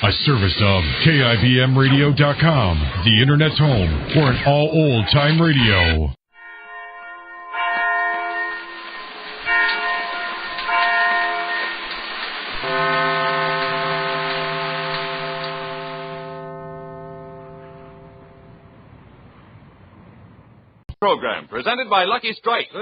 A service of KIBMradio.com, the Internet's home for an all old-time radio. Program presented by Lucky Strike. The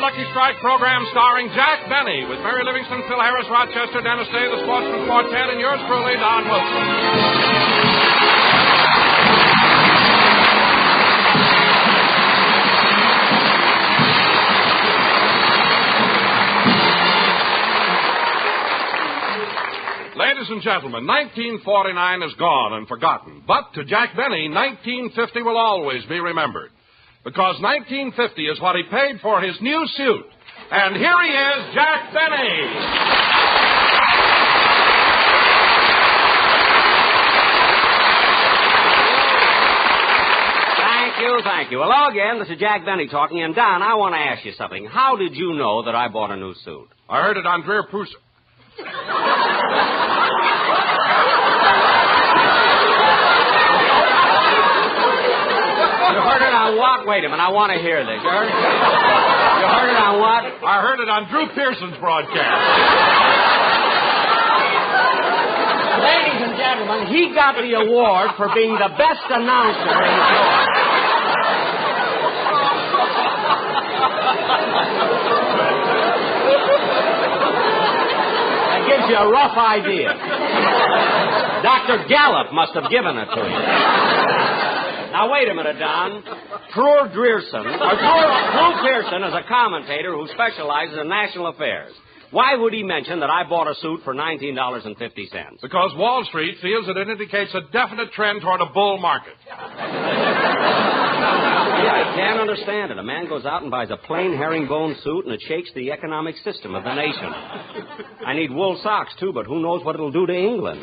Lucky Strike program starring Jack Benny with Mary Livingston, Phil Harris, Rochester, Dennis Day, the Sportsman Quartet, and yours truly, Don Wilson. Ladies and gentlemen, 1949 is gone and forgotten. But to Jack Benny, 1950 will always be remembered. Because 1950 is what he paid for his new suit. And here he is, Jack Benny. Thank you. Hello again, this is Jack Benny talking. And Don, I want to ask you something. How did you know that I bought a new suit? I heard it on Drear Pooson. You heard it on what? Wait a minute, I want to hear this. You heard it on what? I heard it on Drew Pearson's broadcast. Ladies and gentlemen, he got the award for being the best announcer in the show. That gives you a rough idea. Dr. Gallup must have given it to you. Now, wait a minute, Don. Drew Pearson is a commentator who specializes in national affairs. Why would he mention that I bought a suit for $19.50? Because Wall Street feels that it indicates a definite trend toward a bull market. Yeah, I can't understand it. A man goes out and buys a plain herringbone suit, and it shakes the economic system of the nation. I need wool socks, too, but who knows what it'll do to England.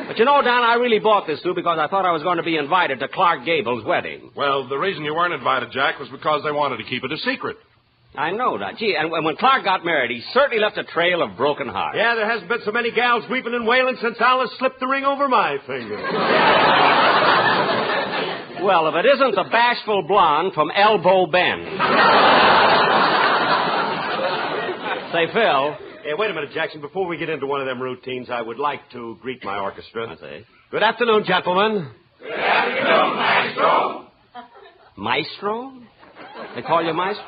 But you know, Don, I really bought this suit because I thought I was going to be invited to Clark Gable's wedding. Well, the reason you weren't invited, Jack, was because they wanted to keep it a secret. I know that. Gee, and when Clark got married, he certainly left a trail of broken hearts. Yeah, there hasn't been so many gals weeping and wailing since Alice slipped the ring over my finger. Well, if it isn't the bashful blonde from Elbow Bend. Say, Phil. Hey, wait a minute, Jackson. Before we get into one of them routines, I would like to greet my orchestra. I say. Good afternoon, gentlemen. Good afternoon, Maestro. Maestro? They call you Maestro?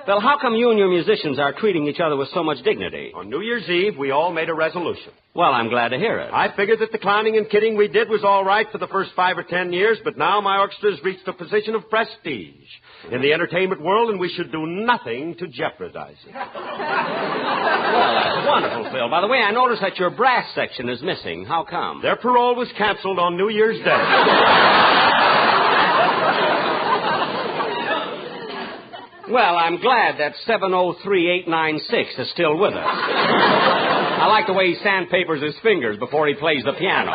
Phil, how come you and your musicians are treating each other with so much dignity? On New Year's Eve, we all made a resolution. Well, I'm glad to hear it. I figured that the clowning and kidding we did was all right for the first 5 or 10 years, but now my orchestra's reached a position of prestige in the entertainment world, and we should do nothing to jeopardize it. Well, that's wonderful, Phil. By the way, I noticed that your brass section is missing. How come? Their parole was canceled on New Year's Day. Well, I'm glad that 703896 is still with us. I like the way he sandpapers his fingers before he plays the piano.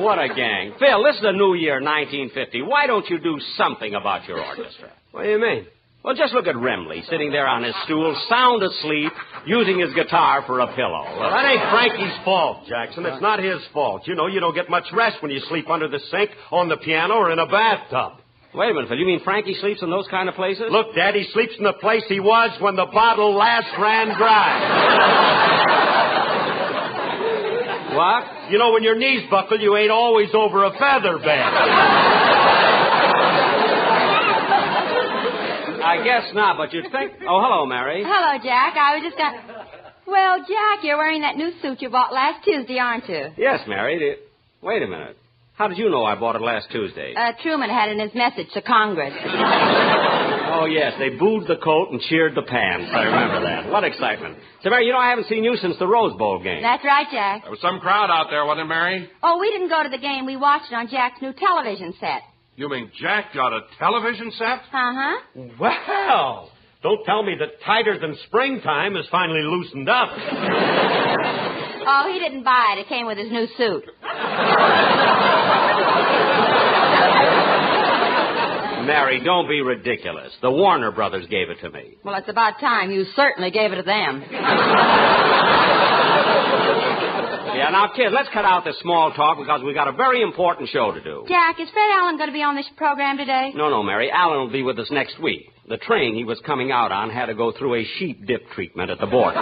What a gang. Phil, this is the new year, 1950. Why don't you do something about your orchestra? What do you mean? Well, just look at Remley sitting there on his stool, sound asleep, using his guitar for a pillow. Well, that ain't Frankie's fault, Jackson. It's not his fault. You know, you don't get much rest when you sleep under the sink, on the piano, or in a bathtub. Wait a minute, Phil. You mean Frankie sleeps in those kind of places? Look, Dad, he sleeps in the place he was when the bottle last ran dry. What? You know, when your knees buckle, you ain't always over a feather bed. I guess not, but you'd think... Oh, hello, Mary. Hello, Jack. I was just going... Well, Jack, you're wearing that new suit you bought last Tuesday, aren't you? Yes, Mary. Wait a minute. How did you know I bought it last Tuesday? Truman had it in his message to Congress. Oh, yes. They booed the coat and cheered the pants. I remember that. What excitement. So, Mary, you know I haven't seen you since the Rose Bowl game. That's right, Jack. There was some crowd out there, wasn't there, Mary? Oh, we didn't go to the game. We watched it on Jack's new television set. You mean Jack got a television set? Uh-huh. Well, Don't tell me that tighter than springtime is finally loosened up. Oh, he didn't buy it. It came with his new suit. Mary, don't be ridiculous. The Warner brothers gave it to me. Well, it's about time. You certainly gave it to them. Yeah, now, kid, let's cut out this small talk because we got a very important show to do. Jack, is Fred Allen going to be on this program today? No, Mary. Alan will be with us next week. The train he was coming out on had to go through a sheep dip treatment at the border.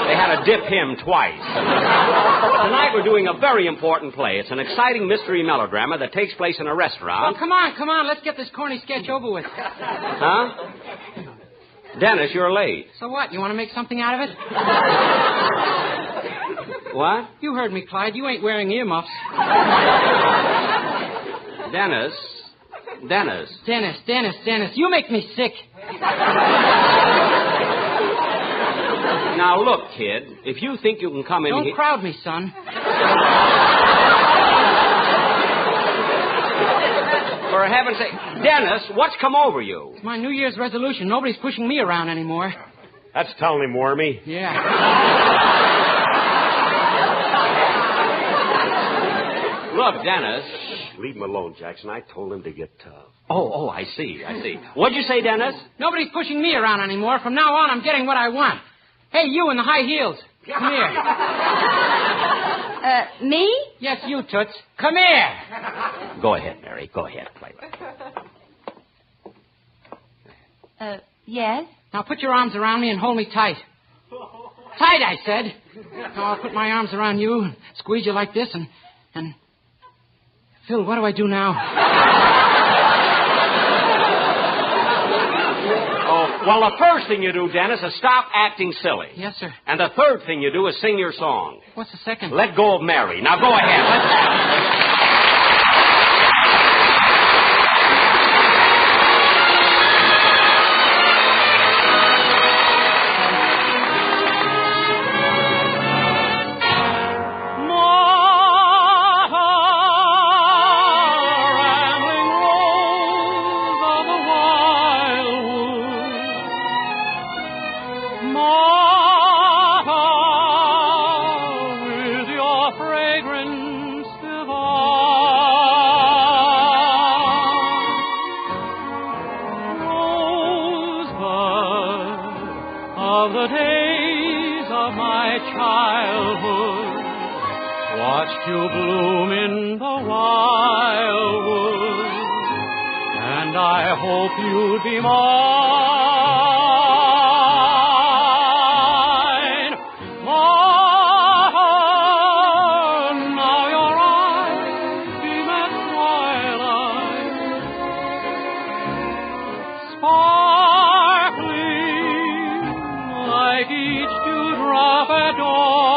They had to dip him twice. Tonight we're doing a very important play. It's an exciting mystery melodrama that takes place in a restaurant. Well, come on. Let's get this corny sketch over with. Huh? Dennis, you're late. So what? You want to make something out of it? What? You heard me, Clyde. You ain't wearing earmuffs. Dennis. Dennis. You make me sick. Now, look, kid. If you think you can come in here... Don't crowd me, son. For heaven's sake. Dennis, what's come over you? It's my New Year's resolution. Nobody's pushing me around anymore. That's telling him, Wormy. Yeah. Look, Dennis. Leave him alone, Jackson. I told him to get tough. Oh, I see. What'd you say, Dennis? Nobody's pushing me around anymore. From now on, I'm getting what I want. Hey, you in the high heels. Come here. Me? Yes, you, Toots. Come here. Go ahead, Mary. Go ahead. Play with it. Yes? Now put your arms around me and hold me tight. Tight, I said. Now I'll put my arms around you and squeeze you like this and... Phil, what do I do now? Oh, well, the first thing you do, Dennis, is stop acting silly. Yes, sir. And the third thing you do is sing your song. What's the second? Let go of Mary. Now go ahead. Let's have it. watched you bloom in the wildwood, and I hope you'd be mine. Mine, now your eyes beam at twilight, sparkling like each dewdrop at dawn.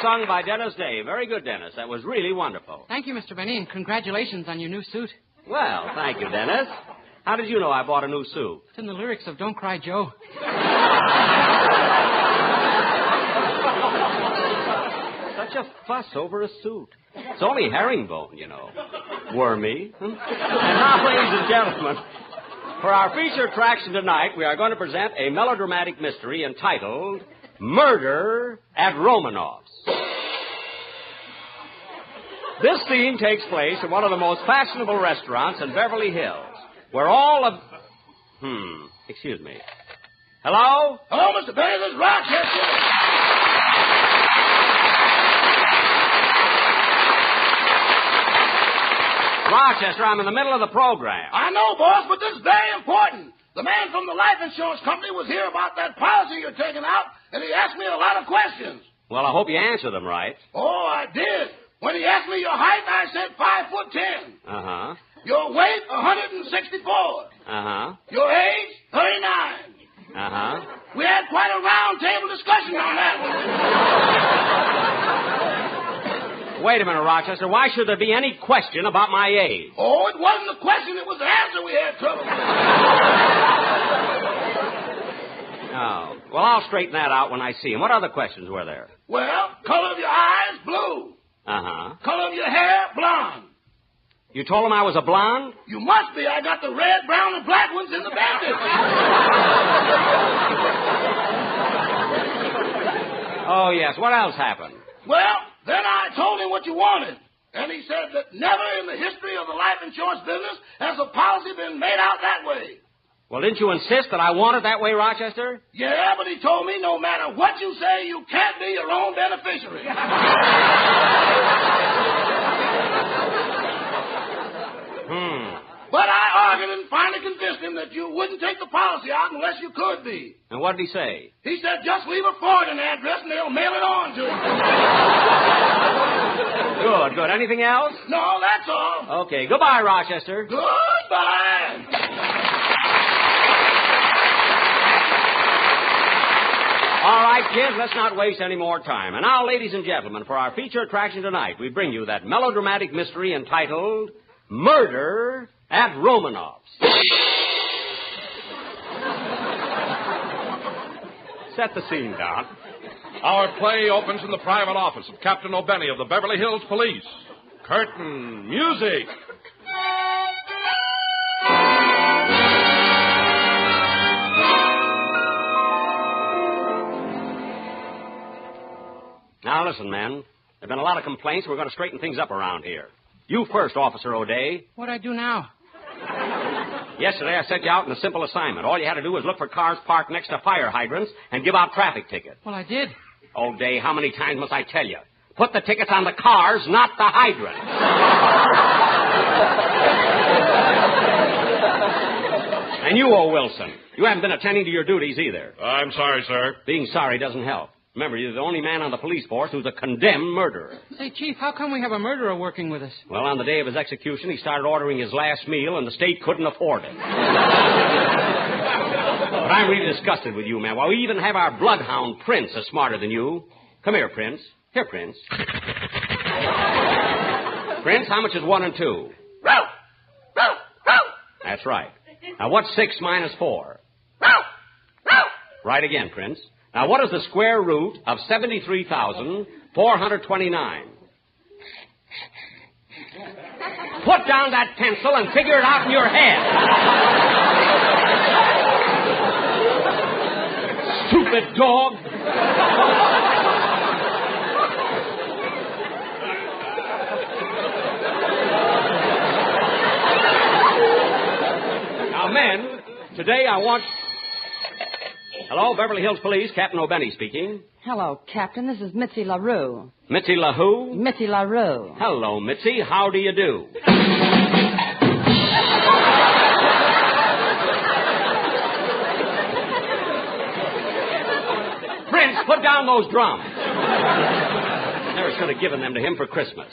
Sung by Dennis Day. Very good, Dennis. That was really wonderful. Thank you, Mr. Benny, and congratulations on your new suit. Well, thank you, Dennis. How did you know I bought a new suit? It's in the lyrics of Don't Cry, Joe. such a fuss over a suit? It's only herringbone, you know. Wormy. And now, ladies and gentlemen, for our feature attraction tonight, we are going to present a melodramatic mystery entitled Murder at Romanoff's. This scene takes place in one of the most fashionable restaurants in Beverly Hills, where all of... excuse me. Hello? Hello, Mr. Benny. This is Rochester. Rochester, I'm in the middle of the program. I know, boss, but this is very important. The man from the life insurance company was here about that policy you're taking out, and he asked me a lot of questions. Well, I hope you answer them right. Oh, I did. When he asked me your height, I said 5'10". Uh-huh. Your weight, 164. Uh-huh. Your age, 39. Uh-huh. We had quite a round table discussion on that one. Wait a minute, Rochester. Why should there be any question about my age? Oh, it wasn't the question. It was the answer we had trouble. Oh. Well, I'll straighten that out when I see him. What other questions were there? Well, color of your eyes, blue. Uh-huh. Color of your hair, blonde. You told him I was a blonde? You must be. I got the red, brown, and black ones in the bandage. Oh, yes. What else happened? Well, then I told him what you wanted. And he said that never in the history of the life insurance business has a policy been made out that way. Well, didn't you insist that I want it that way, Rochester? Yeah, but he told me no matter what you say, you can't be your own beneficiary. But I argued and finally convinced him that you wouldn't take the policy out unless you could be. And what did he say? He said just leave a forwarding address and they'll mail it on to you. Good. Anything else? No, that's all. Okay. Goodbye, Rochester. Goodbye. All right, kids, let's not waste any more time. And now, ladies and gentlemen, for our feature attraction tonight, we bring you that melodramatic mystery entitled Murder at Romanoff's. Set the scene, Don. Our play opens in the private office of Captain O'Benny of the Beverly Hills Police. Curtain music. Now, listen, men. There have been a lot of complaints. We're going to straighten things up around here. You first, Officer O'Day. What'd I do now? Yesterday, I sent you out on a simple assignment. All you had to do was look for cars parked next to fire hydrants and give out traffic tickets. Well, I did. O'Day, how many times must I tell you? Put the tickets on the cars, not the hydrants. And you, O. Wilson, you haven't been attending to your duties either. I'm sorry, sir. Being sorry doesn't help. Remember, you're the only man on the police force who's a condemned murderer. Say, Chief, how come we have a murderer working with us? Well, on the day of his execution, he started ordering his last meal, and the state couldn't afford it. But I'm really disgusted with you, man. Why, we even have our bloodhound, Prince, is smarter than you. Come here, Prince. Here, Prince. Prince, how much is 1 and 2? Ralph! Ralph! Ralph! That's right. Now, what's 6 minus 4? Ralph! Ralph! Right again, Prince. Now, what is the square root of 73,429? Put down that pencil and figure it out in your head. Stupid dog. Now, men, today I want... Hello, Beverly Hills Police, Captain O'Benny speaking. Hello, Captain. This is Mitzi LaRue. Mitzi LaWho? Mitzi LaRue. Hello, Mitzi. How do you do? Prince, put down those drums. Never should have given them to him for Christmas.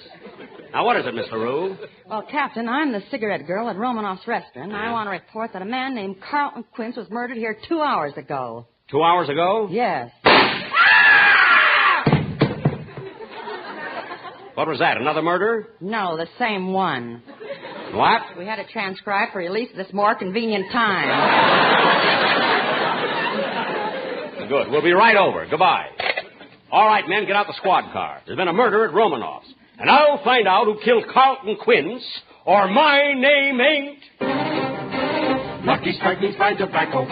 Now, what is it, Miss LaRue? Well, Captain, I'm the cigarette girl at Romanoff's restaurant. I want to report that a man named Carlton Quince was murdered here 2 hours ago. 2 hours ago? Yes. What was that, another murder? No, the same one. What? We had it transcribed for release at this more convenient time. Good. We'll be right over. Goodbye. All right, men, get out the squad car. There's been a murder at Romanoff's. And I'll find out who killed Carlton Quince, or my name ain't... Lucky Strike means fine tobacco.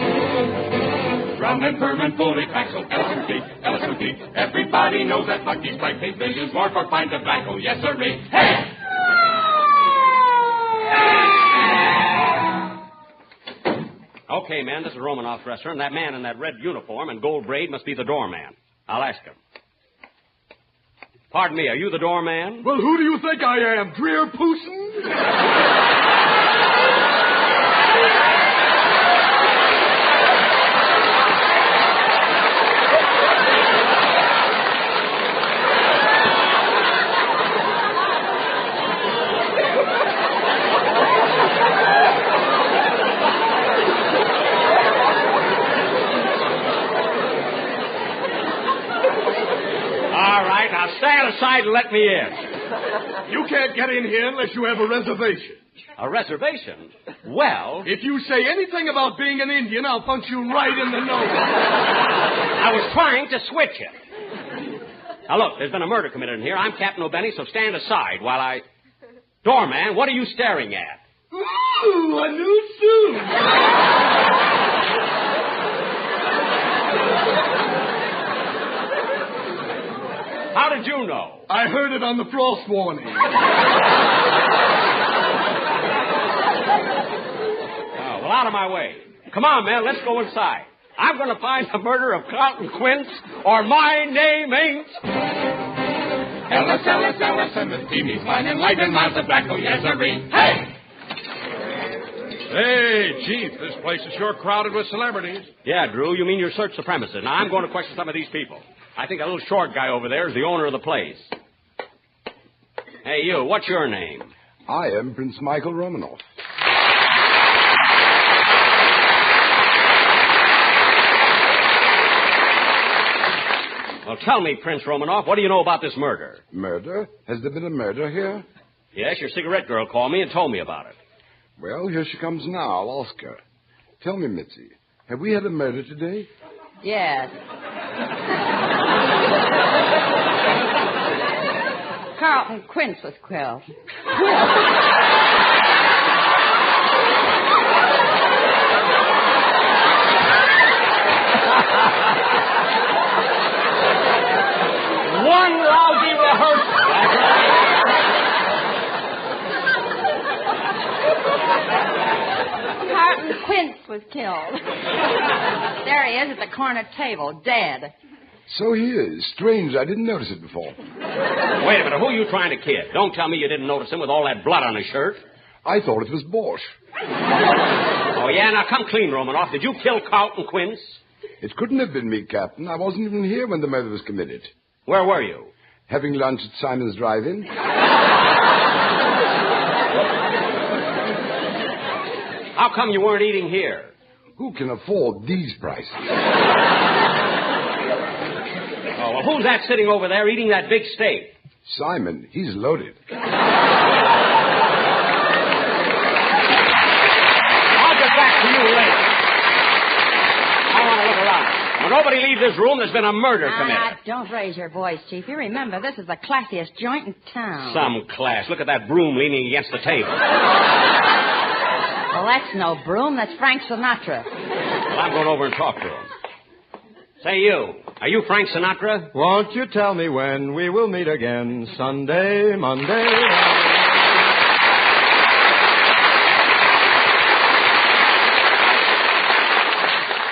Rum and Berman, bully tobacco. Ellison, everybody knows that Lucky Strike pays millions more for fine tobacco. Yes, sirree. Hey! Okay, man, this is Romanoff's restaurant. That man in that red uniform and gold braid must be the doorman. I'll ask him. Pardon me, are you the doorman? Well, who do you think I am, Drear Pooson? Stand aside and let me in. You can't get in here unless you have a reservation. A reservation? Well... If you say anything about being an Indian, I'll punch you right in the nose. I was trying to switch it. Now, look, there's been a murder committed in here. I'm Captain O'Benny, so stand aside while I... Doorman, what are you staring at? Ooh, a new suit. How did you know? I heard it on the frost warning. Oh, well, out of my way. Come on, man, let's go inside. I'm going to find the murder of Carlton Quince, or my name ain't... Ellis, and the team he's mine, and light and mild tobacco, yes, sirree. Hey! Hey, Chief, this place is sure crowded with celebrities. Yeah, Drew, you mean you searched the premises. Now, I'm going to question some of these people. I think that little short guy over there is the owner of the place. Hey, you, what's your name? I am Prince Michael Romanoff. Well, tell me, Prince Romanoff, what do you know about this murder? Murder? Has there been a murder here? Yes, your cigarette girl called me and told me about it. Well, here she comes now. I'll ask her. Tell me, Mitzi, have we had a murder today? Yes. Carlton Quince was killed. One lousy rehearsal. Carlton Quince was killed. There he is at the corner table, dead. So he is. Strange, I didn't notice it before. Wait a minute, who are you trying to kid? Don't tell me you didn't notice him with all that blood on his shirt. I thought it was Bosch. Oh, yeah? Now, come clean, Romanoff. Did you kill Carlton Quince? It couldn't have been me, Captain. I wasn't even here when the murder was committed. Where were you? Having lunch at Simon's Drive-In. How come you weren't eating here? Who can afford these prices? Oh, well, who's that sitting over there eating that big steak? Simon. He's loaded. I'll get back to you later. I want to look around. When nobody leaves this room, there's been a murder committed. Don't raise your voice, Chief. You remember, this is the classiest joint in town. Some class. Look at that broom leaning against the table. Well, that's no broom. That's Frank Sinatra. Well, I'm going over and talk to him. Say, you. Are you Frank Sinatra? Won't you tell me when we will meet again? Sunday, Monday.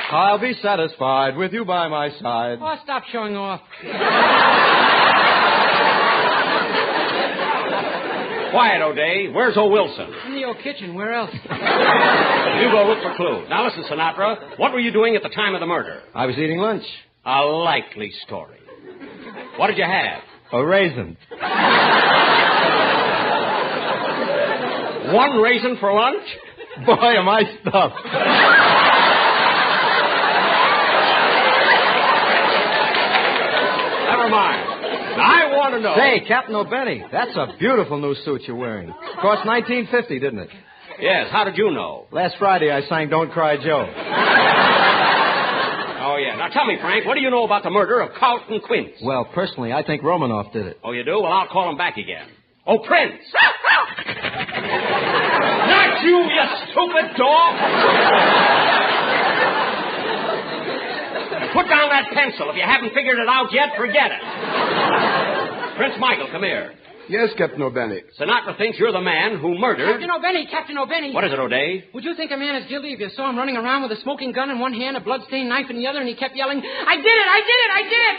I'll be satisfied with you by my side. Oh, stop showing off. Quiet, O'Day. Where's O. Wilson? In the old kitchen. Where else? You go look for clues. Now, listen, Sinatra. What were you doing at the time of the murder? I was eating lunch. A likely story. What did you have? A raisin. One raisin for lunch? Boy, am I stuffed. Never mind. I want to know. Say, Captain O'Benny, that's a beautiful new suit you're wearing. Cost $19.50, didn't it? Yes, how did you know? Last Friday I sang Don't Cry Joe. Oh, yeah. Now, tell me, Frank, what do you know about the murder of Carlton Quince? Well, personally, I think Romanoff did it. Oh, you do? Well, I'll call him back again. Oh, Prince! Not you, you stupid dog! Put down that pencil. If you haven't figured it out yet, forget it. Prince Michael, come here. Yes, Captain O'Benny. Sinatra thinks you're the man who murdered... Captain O'Benny. What is it, O'Day? Would you think a man is guilty if you saw him running around with a smoking gun in one hand, a blood-stained knife in the other, and he kept yelling, I did it! I did it! I did it!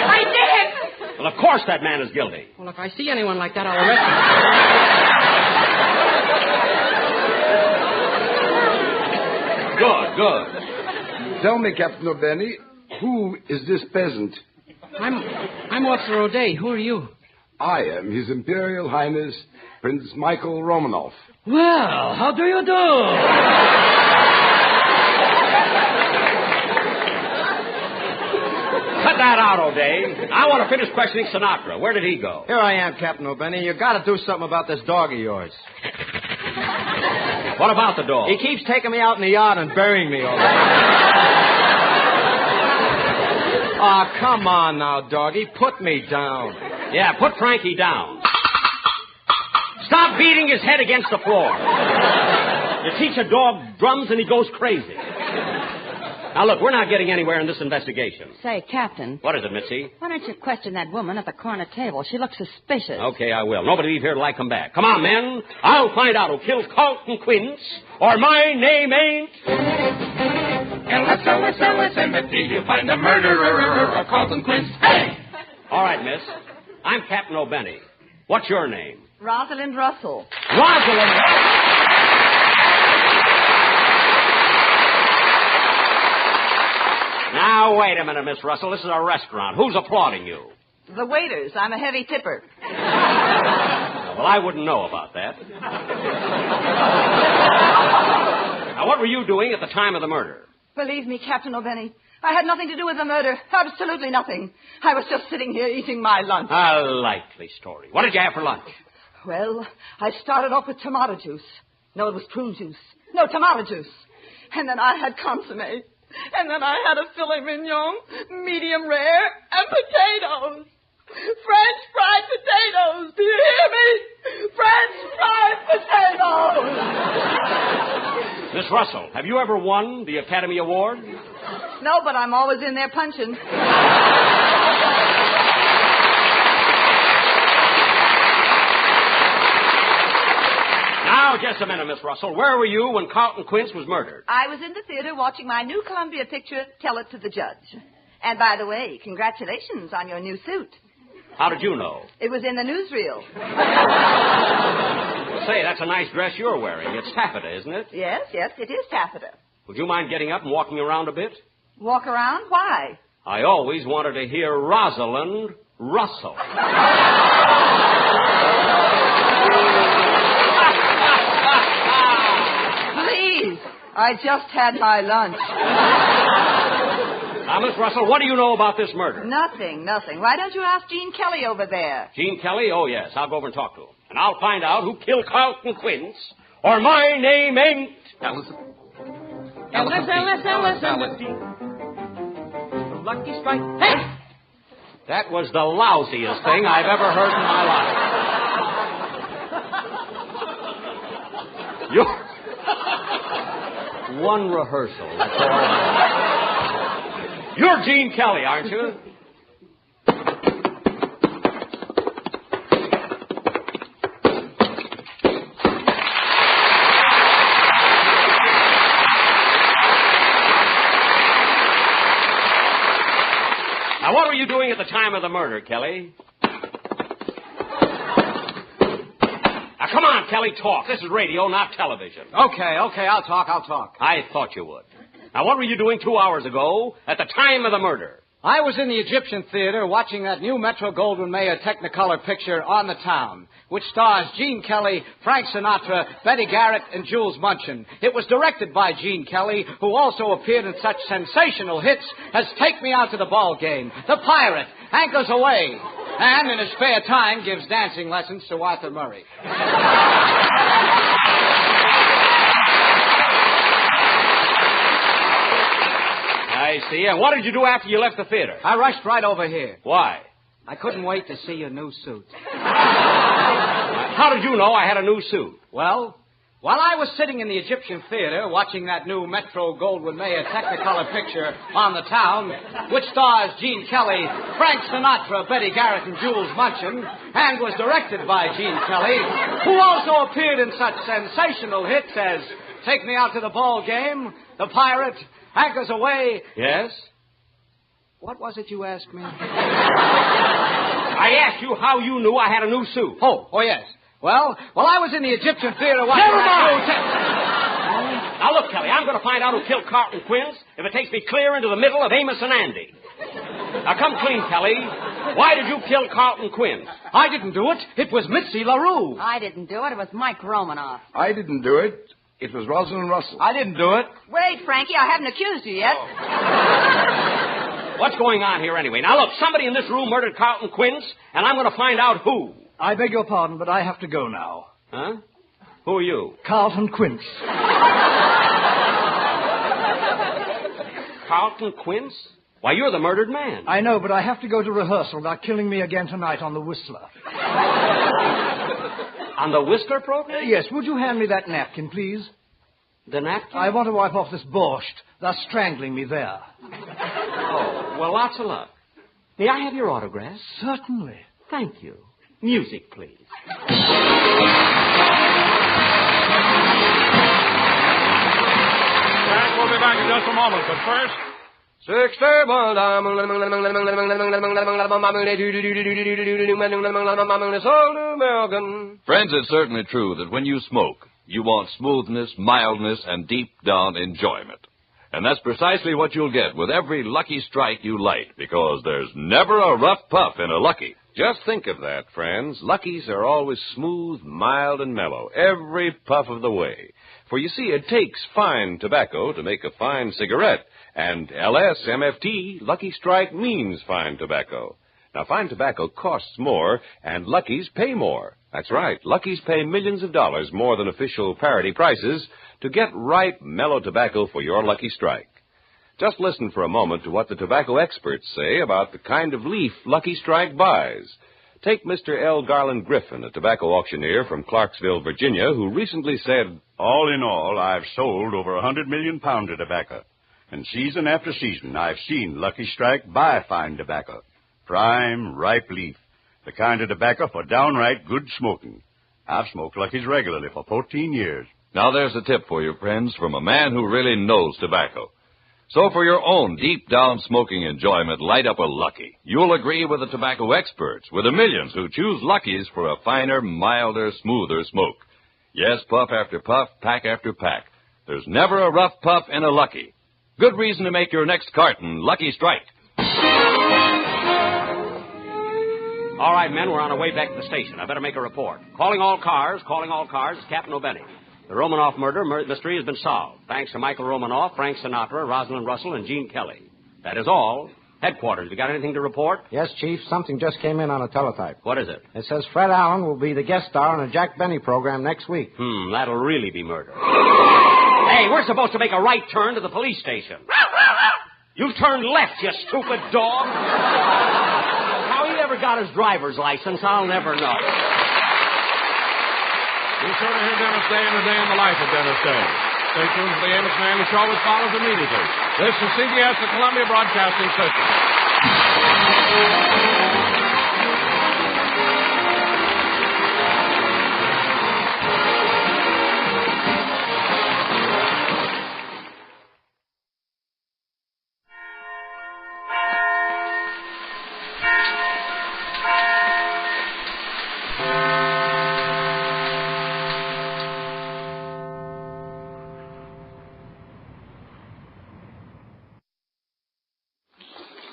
I did it! Well, of course that man is guilty. Well, if I see anyone like that, I'll arrest him. Good. Tell me, Captain O'Benny, who is this peasant? I'm Officer O'Day. Who are you? I am His Imperial Highness Prince Michael Romanoff. Well, how do you do? Cut that out, O'Day. I want to finish questioning Sinatra. Where did he go? Here I am, Captain O'Benny. You got to do something about this dog of yours. What about the dog? He keeps taking me out in the yard and burying me all the time. Oh, come on now, doggy. Put me down. Yeah, put Frankie down. Stop beating his head against the floor. You teach a dog drums and he goes crazy. Now, look, we're not getting anywhere in this investigation. Say, Captain. What is it, Mitzi? Why don't you question that woman at the corner table? She looks suspicious. Okay, I will. Nobody leave here till I come back. Come on, men. I'll find out who killed Carlton Quince, or my name ain't... LSOSLSMFD, you'll find the murderer of Carlton Quince. Hey! All right, miss. I'm Captain O'Benny. What's your name? Rosalind Russell. Rosalind! Now, wait a minute, Miss Russell. This is a restaurant. Who's applauding you? The waiters. I'm a heavy tipper. Well, I wouldn't know about that. Now, what were you doing at the time of the murder? Believe me, Captain O'Benny, I had nothing to do with the murder. Absolutely nothing. I was just sitting here eating my lunch. A likely story. What did you have for lunch? Well, I started off with tomato juice. No, it was prune juice. No, tomato juice. And then I had consomme. And then I had a filet mignon, medium rare, and potatoes. French fried potatoes. Do you hear me? French fried potatoes. Miss Russell, have you ever won the Academy Award? No, but I'm always in there punching. Now, just a minute, Miss Russell. Where were you when Carlton Quince was murdered? I was in the theater watching my new Columbia picture, Tell It to the Judge. And by the way, congratulations on your new suit. How did you know? It was in the newsreel. Say, that's a nice dress you're wearing. It's taffeta, isn't it? Yes, it is taffeta. Would you mind getting up and walking around a bit? Walk around? Why? I always wanted to hear Rosalind Russell. Please, I just had my lunch. Now, Miss Russell, what do you know about this murder? Nothing. Why don't you ask Gene Kelly over there? Gene Kelly? Oh, yes. I'll go over and talk to him. And I'll find out who killed Carlton Quince, or my name ain't... Ellis. Lucky strike. Hey! That was the lousiest thing I've ever heard in my life. You're... One rehearsal, that's all. You're Gene Kelly, aren't you? Now, what were you doing at the time of the murder, Kelly? Now, come on, Kelly, talk. This is radio, not television. Okay, I'll talk. I thought you would. Now, what were you doing 2 hours ago at the time of the murder? I was in the Egyptian Theater watching that new Metro-Goldwyn-Mayer Technicolor picture, On the Town, which stars Gene Kelly, Frank Sinatra, Betty Garrett, and Jules Munchin. It was directed by Gene Kelly, who also appeared in such sensational hits as Take Me Out to the Ball Game, The Pirate, Anchors Away, and in his spare time gives dancing lessons to Arthur Murray. I see. And what did you do after you left the theater? I rushed right over here. Why? I couldn't wait to see your new suit. How did you know I had a new suit? Well, while I was sitting in the Egyptian theater watching that new Metro-Goldwyn-Mayer Technicolor picture On the Town, which stars Gene Kelly, Frank Sinatra, Betty Garrett, and Jules Munchin, and was directed by Gene Kelly, who also appeared in such sensational hits as Take Me Out to the Ball Game, The Pirate, Anchors Away. Yes? What was it you asked me? I asked you how you knew I had a new suit. Oh, yes. Well, while I was in the Egyptian theater watching... Never mind! Now, look, Kelly, I'm going to find out who killed Carlton Quince if it takes me clear into the middle of Amos and Andy. Now, come clean, Kelly. Why did you kill Carlton Quince? I didn't do it. It was Mitzi LaRue. I didn't do it. It was Mike Romanoff. I didn't do it. It was Rosalind Russell. I didn't do it. Wait, Frankie, I haven't accused you yet. What's going on here anyway? Now, look, somebody in this room murdered Carlton Quince, and I'm going to find out who. I beg your pardon, but I have to go now. Huh? Who are you? Carlton Quince. Carlton Quince? Why, you're the murdered man. I know, but I have to go to rehearsal. They're killing me again tonight on the Whistler. On the Whistler program? Yes, would you hand me that napkin, please? The napkin? I want to wipe off this borscht. They're strangling me there. Oh, well, lots of luck. May I have your autograph? Certainly. Thank you. Music, please. Jack will be back in just a moment, but first... Friends, it's certainly true that when you smoke, you want smoothness, mildness, and deep-down enjoyment. And that's precisely what you'll get with every Lucky Strike you light, because there's never a rough puff in a Lucky. Just think of that, friends. Luckies are always smooth, mild, and mellow, every puff of the way. For you see, it takes fine tobacco to make a fine cigarette. And LSMFT, Lucky Strike, means fine tobacco. Now, fine tobacco costs more, and Luckies pay more. That's right. Luckies pay millions of dollars more than official parity prices to get ripe, mellow tobacco for your Lucky Strike. Just listen for a moment to what the tobacco experts say about the kind of leaf Lucky Strike buys. Take Mr. L. Garland Griffin, a tobacco auctioneer from Clarksville, Virginia, who recently said, "All in all, I've sold over 100 million pounds of tobacco. And season after season, I've seen Lucky Strike buy fine tobacco. Prime, ripe leaf. The kind of tobacco for downright good smoking. I've smoked Luckies regularly for 14 years. Now there's a tip for you, friends, from a man who really knows tobacco. So for your own deep-down smoking enjoyment, light up a Lucky. You'll agree with the tobacco experts, with the millions who choose Luckies for a finer, milder, smoother smoke. Yes, puff after puff, pack after pack. There's never a rough puff in a Lucky. Good reason to make your next carton Lucky Strike. All right, men, we're on our way back to the station. I better make a report. Calling all cars, it's Captain O'Benny. The Romanoff murder mystery has been solved, thanks to Michael Romanoff, Frank Sinatra, Rosalind Russell, and Gene Kelly. That is all. Headquarters, you got anything to report? Yes, Chief. Something just came in on a teletype. What is it? It says Fred Allen will be the guest star on a Jack Benny program next week. That'll really be murder. Hey, we're supposed to make a right turn to the police station. You turned left, you stupid dog. How he ever got his driver's license, I'll never know. Be sure to hear Dennis Day and a day in the life of Dennis Day. Stay tuned for the Amos Manley Show, which follows immediately. This is CBS, the Columbia Broadcasting System.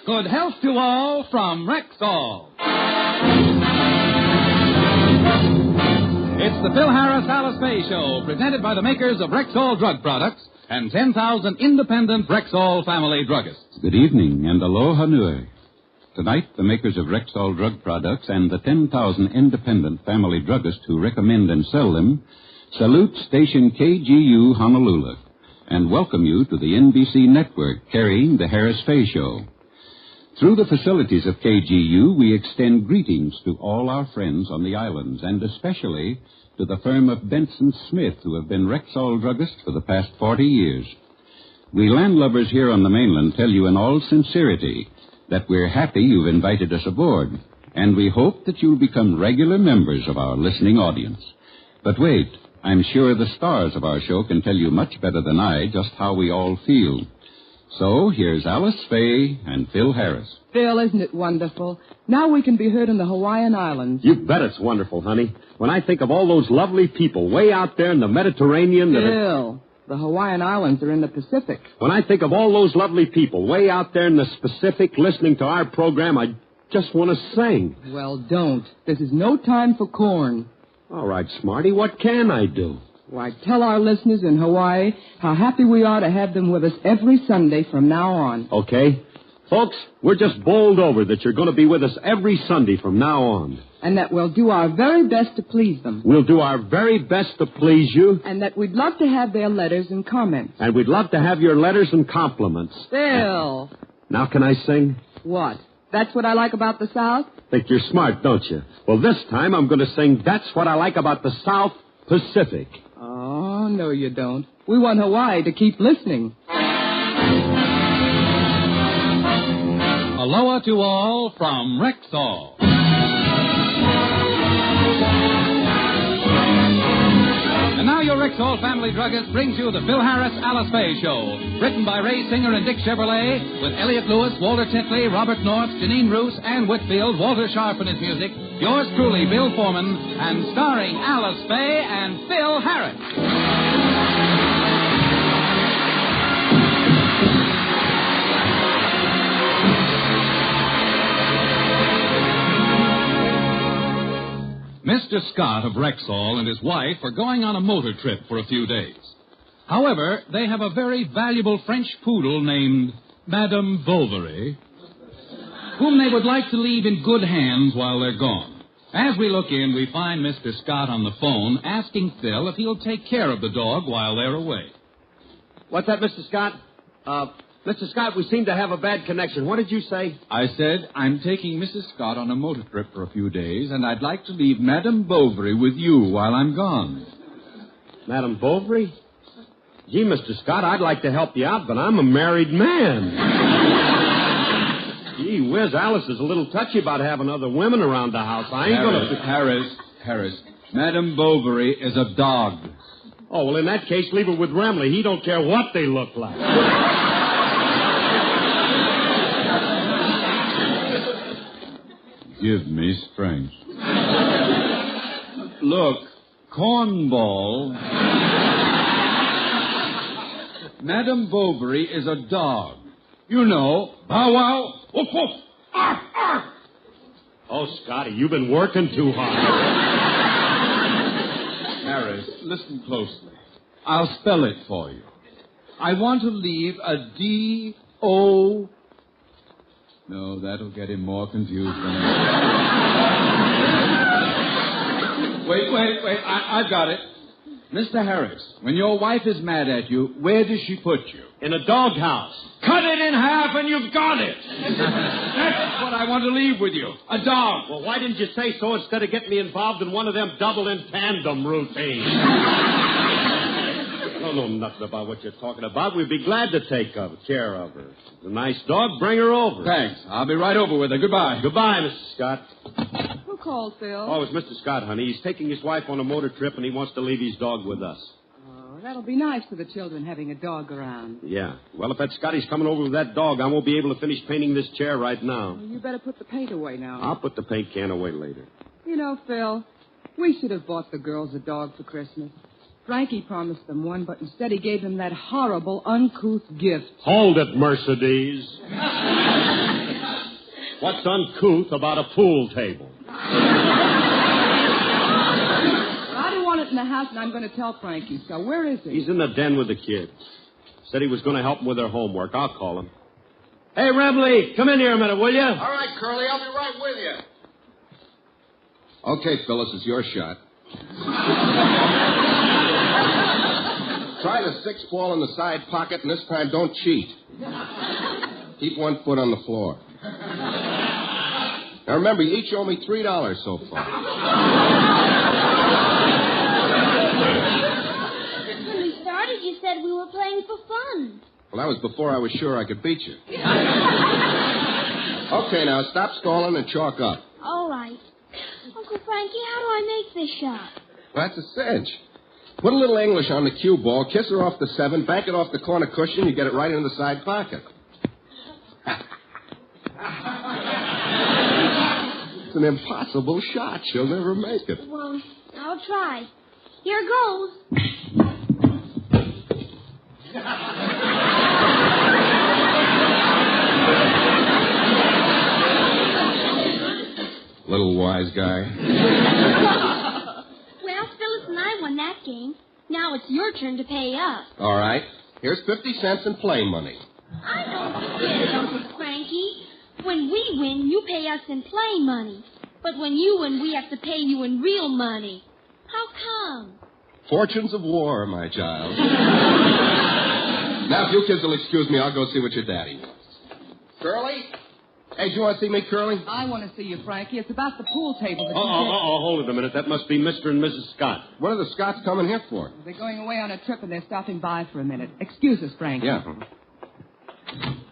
Good health to all from Rexall. It's the Phil Harris Alice Faye Show, presented by the makers of Rexall drug products and 10,000 independent Rexall family druggists. Good evening and aloha nui. Tonight, the makers of Rexall drug products and the 10,000 independent family druggists who recommend and sell them salute station KGU Honolulu and welcome you to the NBC network carrying the Harris-Faye Show. Through the facilities of KGU, we extend greetings to all our friends on the islands, and especially to the firm of Benson Smith, who have been Rexall druggists for the past 40 years. We landlubbers here on the mainland tell you in all sincerity that we're happy you've invited us aboard, and we hope that you'll become regular members of our listening audience. But wait, I'm sure the stars of our show can tell you much better than I just how we all feel. So here's Alice Faye and Phil Harris. Phil, isn't it wonderful? Now we can be heard in the Hawaiian Islands. You bet it's wonderful, honey. When I think of all those lovely people way out there in the Mediterranean... Phil, the Hawaiian Islands are in the Pacific. When I think of all those lovely people way out there in the Pacific listening to our program, I just want to sing. Well, don't. This is no time for corn. All right, Smarty, what can I do? Why, tell our listeners in Hawaii how happy we are to have them with us every Sunday from now on. Okay. Folks, we're just bowled over that you're going to be with us every Sunday from now on. And that we'll do our very best to please them. We'll do our very best to please you. And that we'd love to have their letters and comments. And we'd love to have your letters and compliments. Phil. Now can I sing? What? That's what I like about the South? Think you're smart, don't you? Well, this time I'm going to sing That's What I Like About the South Pacific. Oh, no, you don't. We want Hawaii to keep listening. Aloha to all from Rexall. And now your Rexall family druggist brings you the Phil Harris Alice Faye Show. Written by Ray Singer and Dick Chevrolet, with Elliot Lewis, Walter Titley, Robert North, Janine Roos, Ann Whitfield, Walter Sharp in his music. Yours truly, Bill Foreman, and starring Alice Faye and Phil Harris. Mr. Scott of Rexall and his wife are going on a motor trip for a few days. However, they have a very valuable French poodle named Madame Bovary, whom they would like to leave in good hands while they're gone. As we look in, we find Mr. Scott on the phone asking Phil if he'll take care of the dog while they're away. What's that, Mr. Scott? Mr. Scott, we seem to have a bad connection. What did you say? I said I'm taking Mrs. Scott on a motor trip for a few days, and I'd like to leave Madame Bovary with you while I'm gone. Madame Bovary? Gee, Mr. Scott, I'd like to help you out, but I'm a married man. Gee whiz, Alice is a little touchy about having other women around the house. I ain't going to... Harris, Madame Bovary is a dog. Oh, well, in that case, leave her with Remley. He don't care what they look like. Give me strength. Look, cornball. Madame Bovary is a dog. You know, bow wow, woof woof, arf arf. Oh, Scotty, you've been working too hard. Harris, listen closely. I'll spell it for you. I want to leave a D-O... No, that'll get him more confused than Wait. I've got it. Mr. Harris, when your wife is mad at you, where does she put you? In a doghouse. Cut it in half and you've got it. That's what I want to leave with you. A dog. Well, why didn't you say so instead of getting me involved in one of them double in tandem routines? I don't know nothing about what you're talking about. We'd be glad to take care of her. It's a nice dog. Bring her over. Thanks. I'll be right over with her. Goodbye. Goodbye, Mr. Scott. Who called, Phil? Oh, it's Mr. Scott, honey. He's taking his wife on a motor trip, and he wants to leave his dog with us. Oh, that'll be nice for the children having a dog around. Yeah. Well, if that Scotty's coming over with that dog, I won't be able to finish painting this chair right now. Well, you better put the paint away now. I'll put the paint can away later. You know, Phil, we should have bought the girls a dog for Christmas. Frankie promised them one, but instead he gave them that horrible, uncouth gift. Hold it, Mercedes. What's uncouth about a pool table? I don't want it in the house, and I'm going to tell Frankie. So where is he? He's in the den with the kids. Said he was going to help them with their homework. I'll call him. Hey, Remley, come in here a minute, will you? All right, Curly, I'll be right with you. Okay, Phyllis, it's your shot. Try the 6 ball in the side pocket, and this time don't cheat. Keep one foot on the floor. Now remember, you each owe me $3 so far. When we started, you said we were playing for fun. Well, that was before I was sure I could beat you. Okay, now stop stalling and chalk up. All right. Uncle Frankie, how do I make this shot? That's a cinch. Put a little English on the cue ball, kiss her off the 7, bank it off the corner cushion, you get it right in the side pocket. It's an impossible shot. She'll never make it. Well, I'll try. Here goes. Little wise guy. Well, Phyllis and I won that game. Now it's your turn to pay up. All right. Here's 50 cents in play money. I don't get it, Uncle Frankie. When we win, you pay us in play money. But when you win, we have to pay you in real money. How come? Fortunes of war, my child. Now, if you kids will excuse me, I'll go see what your daddy wants. Curly? Hey, do you want to see me, Curly? I want to see you, Frankie. It's about the pool table that Hold it a minute. That must be Mr. and Mrs. Scott. What are the Scotts coming here for? They're going away on a trip, and they're stopping by for a minute. Excuse us, Frankie. Yeah.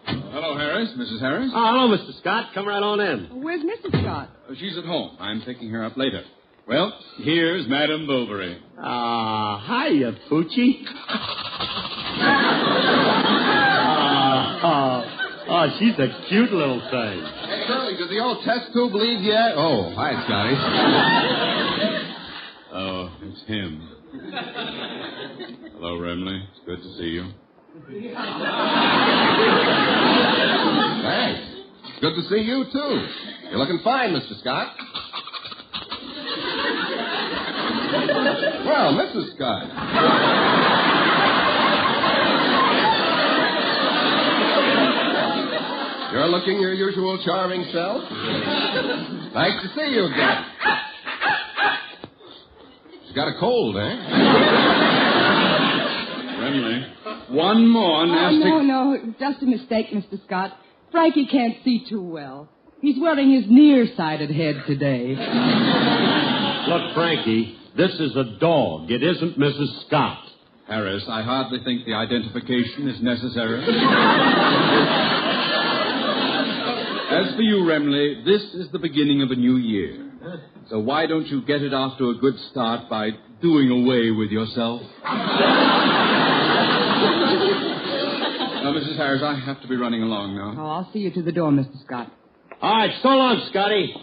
Hello, Harris. Mrs. Harris? Oh, hello, Mr. Scott. Come right on in. Where's Mrs. Scott? She's at home. I'm picking her up later. Well, here's Madame Bovary. Hiya, Poochie. She's a cute little thing. Hey, Curly, did the old test tube leave yet? Oh, hi, Scotty. Oh, it's him. Hello, Remley. It's good to see you. Thanks. Good to see you, too. You're looking fine, Mr. Scott. Well, Mrs. Scott. You're looking your usual charming self. Nice to see you again. She's got a cold, eh? Remley, one more nasty... No, just a mistake, Mr. Scott. Frankie can't see too well. He's wearing his nearsighted head today. Look, Frankie, this is a dog. It isn't Mrs. Scott. Harris, I hardly think the identification is necessary. As for you, Remley, this is the beginning of a new year. So why don't you get it off to a good start by doing away with yourself? Now, Mrs. Harris, I have to be running along now. Oh, I'll see you to the door, Mr. Scott. All right, so long, Scotty.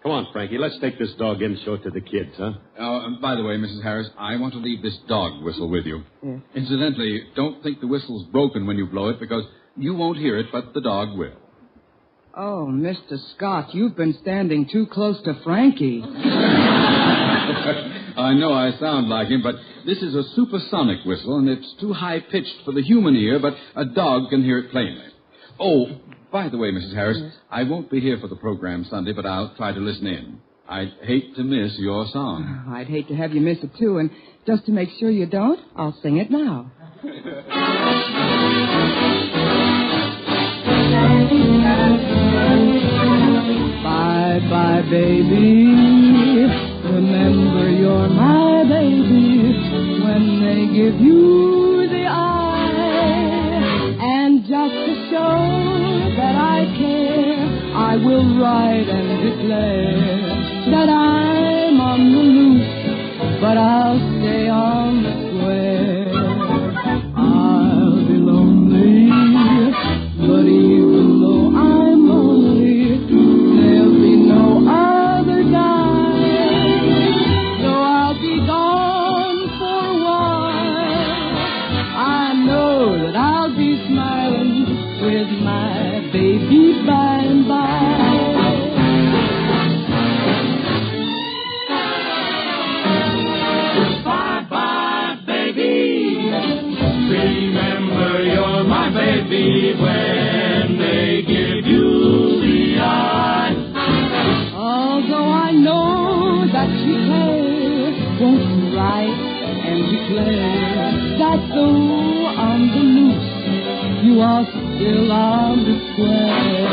Come on, Frankie, let's take this dog in and show it to the kids, huh? By the way, Mrs. Harris, I want to leave this dog whistle with you. Yes. Incidentally, don't think the whistle's broken when you blow it, because you won't hear it, but the dog will. Oh, Mr. Scott, you've been standing too close to Frankie. I know I sound like him, but this is a supersonic whistle, and it's too high-pitched for the human ear, but a dog can hear it plainly. Oh, by the way, Mrs. Harris, yes. I won't be here for the program Sunday, but I'll try to listen in. I'd hate to miss your song. Oh, I'd hate to have you miss it, too, and just to make sure you don't, I'll sing it now. Bye-bye, baby. Remember you're my baby when they give you the eye. And just to show that I care, I will write and declare that I'm on the loose, but I'll stay on the square. I'll be lonely, but even though I'm lonely, there'll be no other guy. So I'll be gone for a while. I know that I'll be smiling with my baby by and by. Bye-bye, baby. Remember you're my baby when they give you the eye. Although I know that you care, won't you write and declare that though on the loose, you are still on the square.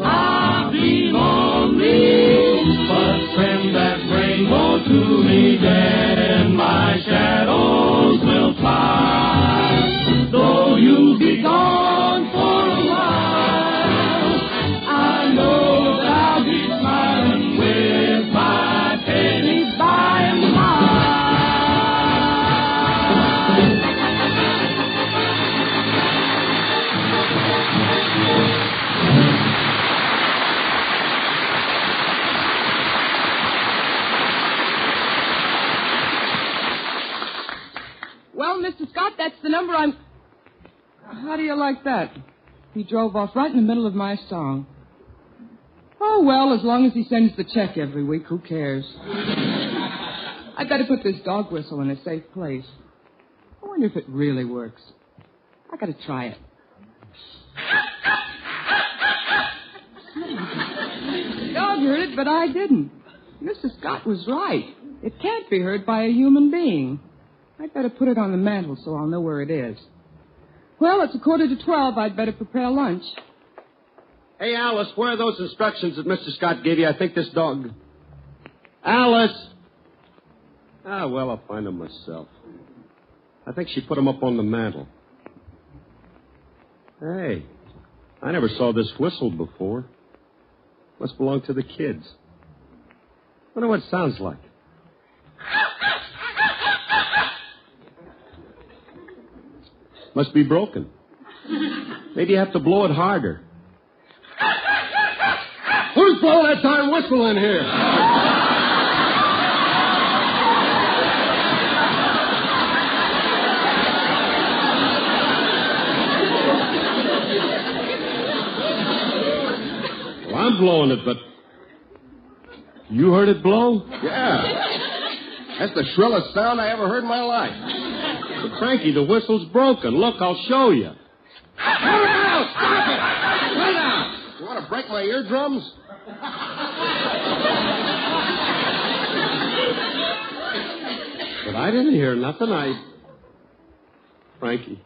I'll be lonely, but send that rainbow to me, then my shadows will fly. Though you'll be gone for a while, I know that I'll be smiling with my pennies by and by. Well, Mr. Scott, that's the number I'm... How do you like that? He drove off right in the middle of my song. Oh, well, as long as he sends the check every week, who cares? I'd better put this dog whistle in a safe place. I wonder if it really works. I gotta try it. The dog heard it, but I didn't. Mr. Scott was right. It can't be heard by a human being. I'd better put it on the mantel so I'll know where it is. Well, it's 11:45. I'd better prepare lunch. Hey, Alice, where are those instructions that Mr. Scott gave you? I think this dog... Alice! Ah, well, I'll find them myself. I think she put them up on the mantel. Hey, I never saw this whistle before. Must belong to the kids. Wonder what it sounds like. Must be broken. Maybe you have to blow it harder. Who's blowing that darn whistle in here? Well, I'm blowing it, but... You heard it blow? Yeah. That's the shrillest sound I ever heard in my life. But Frankie, the whistle's broken. Look, I'll show you. Stop it! Sit down! You want to break my eardrums? But I didn't hear nothing. Frankie,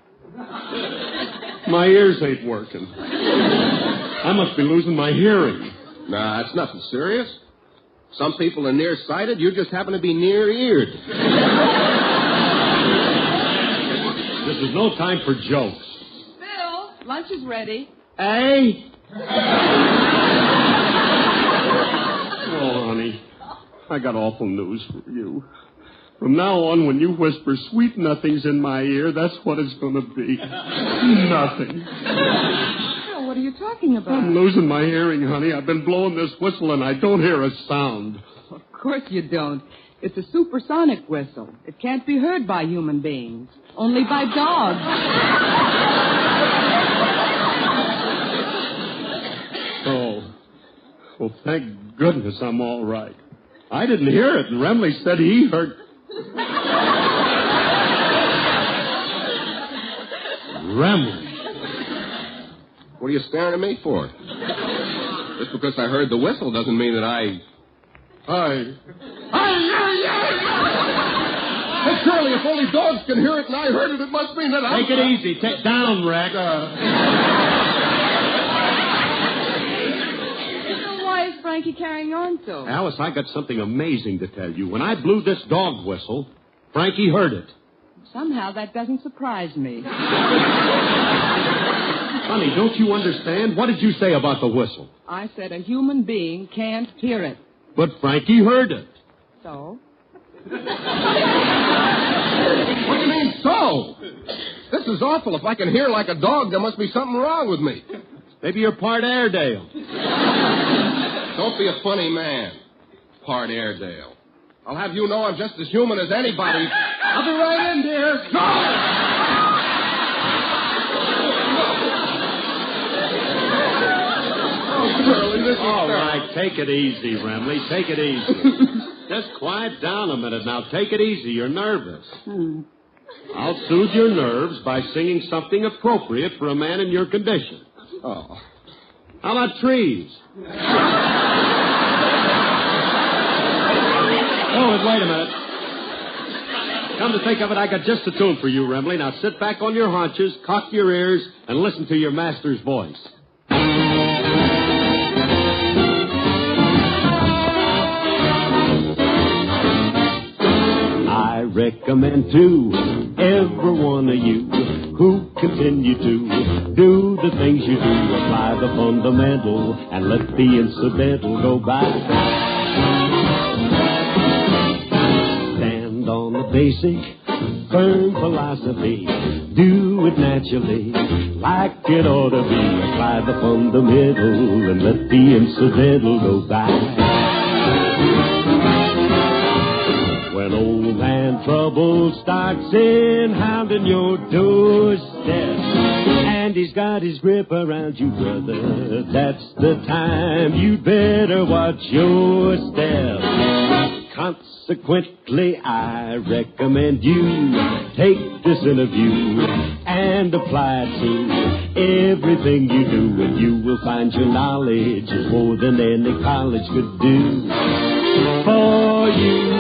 my ears ain't working. I must be losing my hearing. Nah, it's nothing serious. Some people are nearsighted. You just happen to be near-eared. This is no time for jokes. Bill, lunch is ready. Hey? Oh, honey, I got awful news for you. From now on, when you whisper sweet nothings in my ear, that's what it's going to be. Nothing. Oh, what are you talking about? I'm losing my hearing, honey. I've been blowing this whistle, and I don't hear a sound. Of course you don't. It's a supersonic whistle. It can't be heard by human beings. Only by dogs. Oh. Well, thank goodness I'm all right. I didn't hear it, and Remley said he heard... Remley. What are you staring at me for? Just because I heard the whistle doesn't mean that I... Hey, Curly, if only dogs can hear it and I heard it, it must mean that I... Take it easy. Take down, Rex. Why is Frankie carrying on so? Alice, I got something amazing to tell you. When I blew this dog whistle, Frankie heard it. Somehow that doesn't surprise me. Honey, don't you understand? What did you say about the whistle? I said a human being can't hear it. But Frankie heard it. So? What do you mean, so? This is awful. If I can hear like a dog, there must be something wrong with me. Maybe you're part Airedale. Don't be a funny man. Part Airedale. I'll have you know I'm just as human as anybody. I'll be right in, dear. Curly, this is all right, take it easy, Remley. Take it easy. Just quiet down a minute now. Take it easy. You're nervous. I'll soothe your nerves by singing something appropriate for a man in your condition. Oh. How about trees? Oh, wait a minute. Come to think of it, I got just the tune for you, Remley. Now sit back on your haunches, cock your ears, and listen to your master's voice. I recommend to every one of you who continue to do the things you do. Apply the fundamental and let the incidental go by. Stand on the basic, firm philosophy. Do it naturally, like it ought to be. Apply the fundamental and let the incidental go by. When old man trouble starts in hounding your doorstep, and he's got his grip around you, brother, that's the time you'd better watch your step. Consequently, I recommend you take this interview and apply it to everything you do, and you will find your knowledge is more than any college could do for you.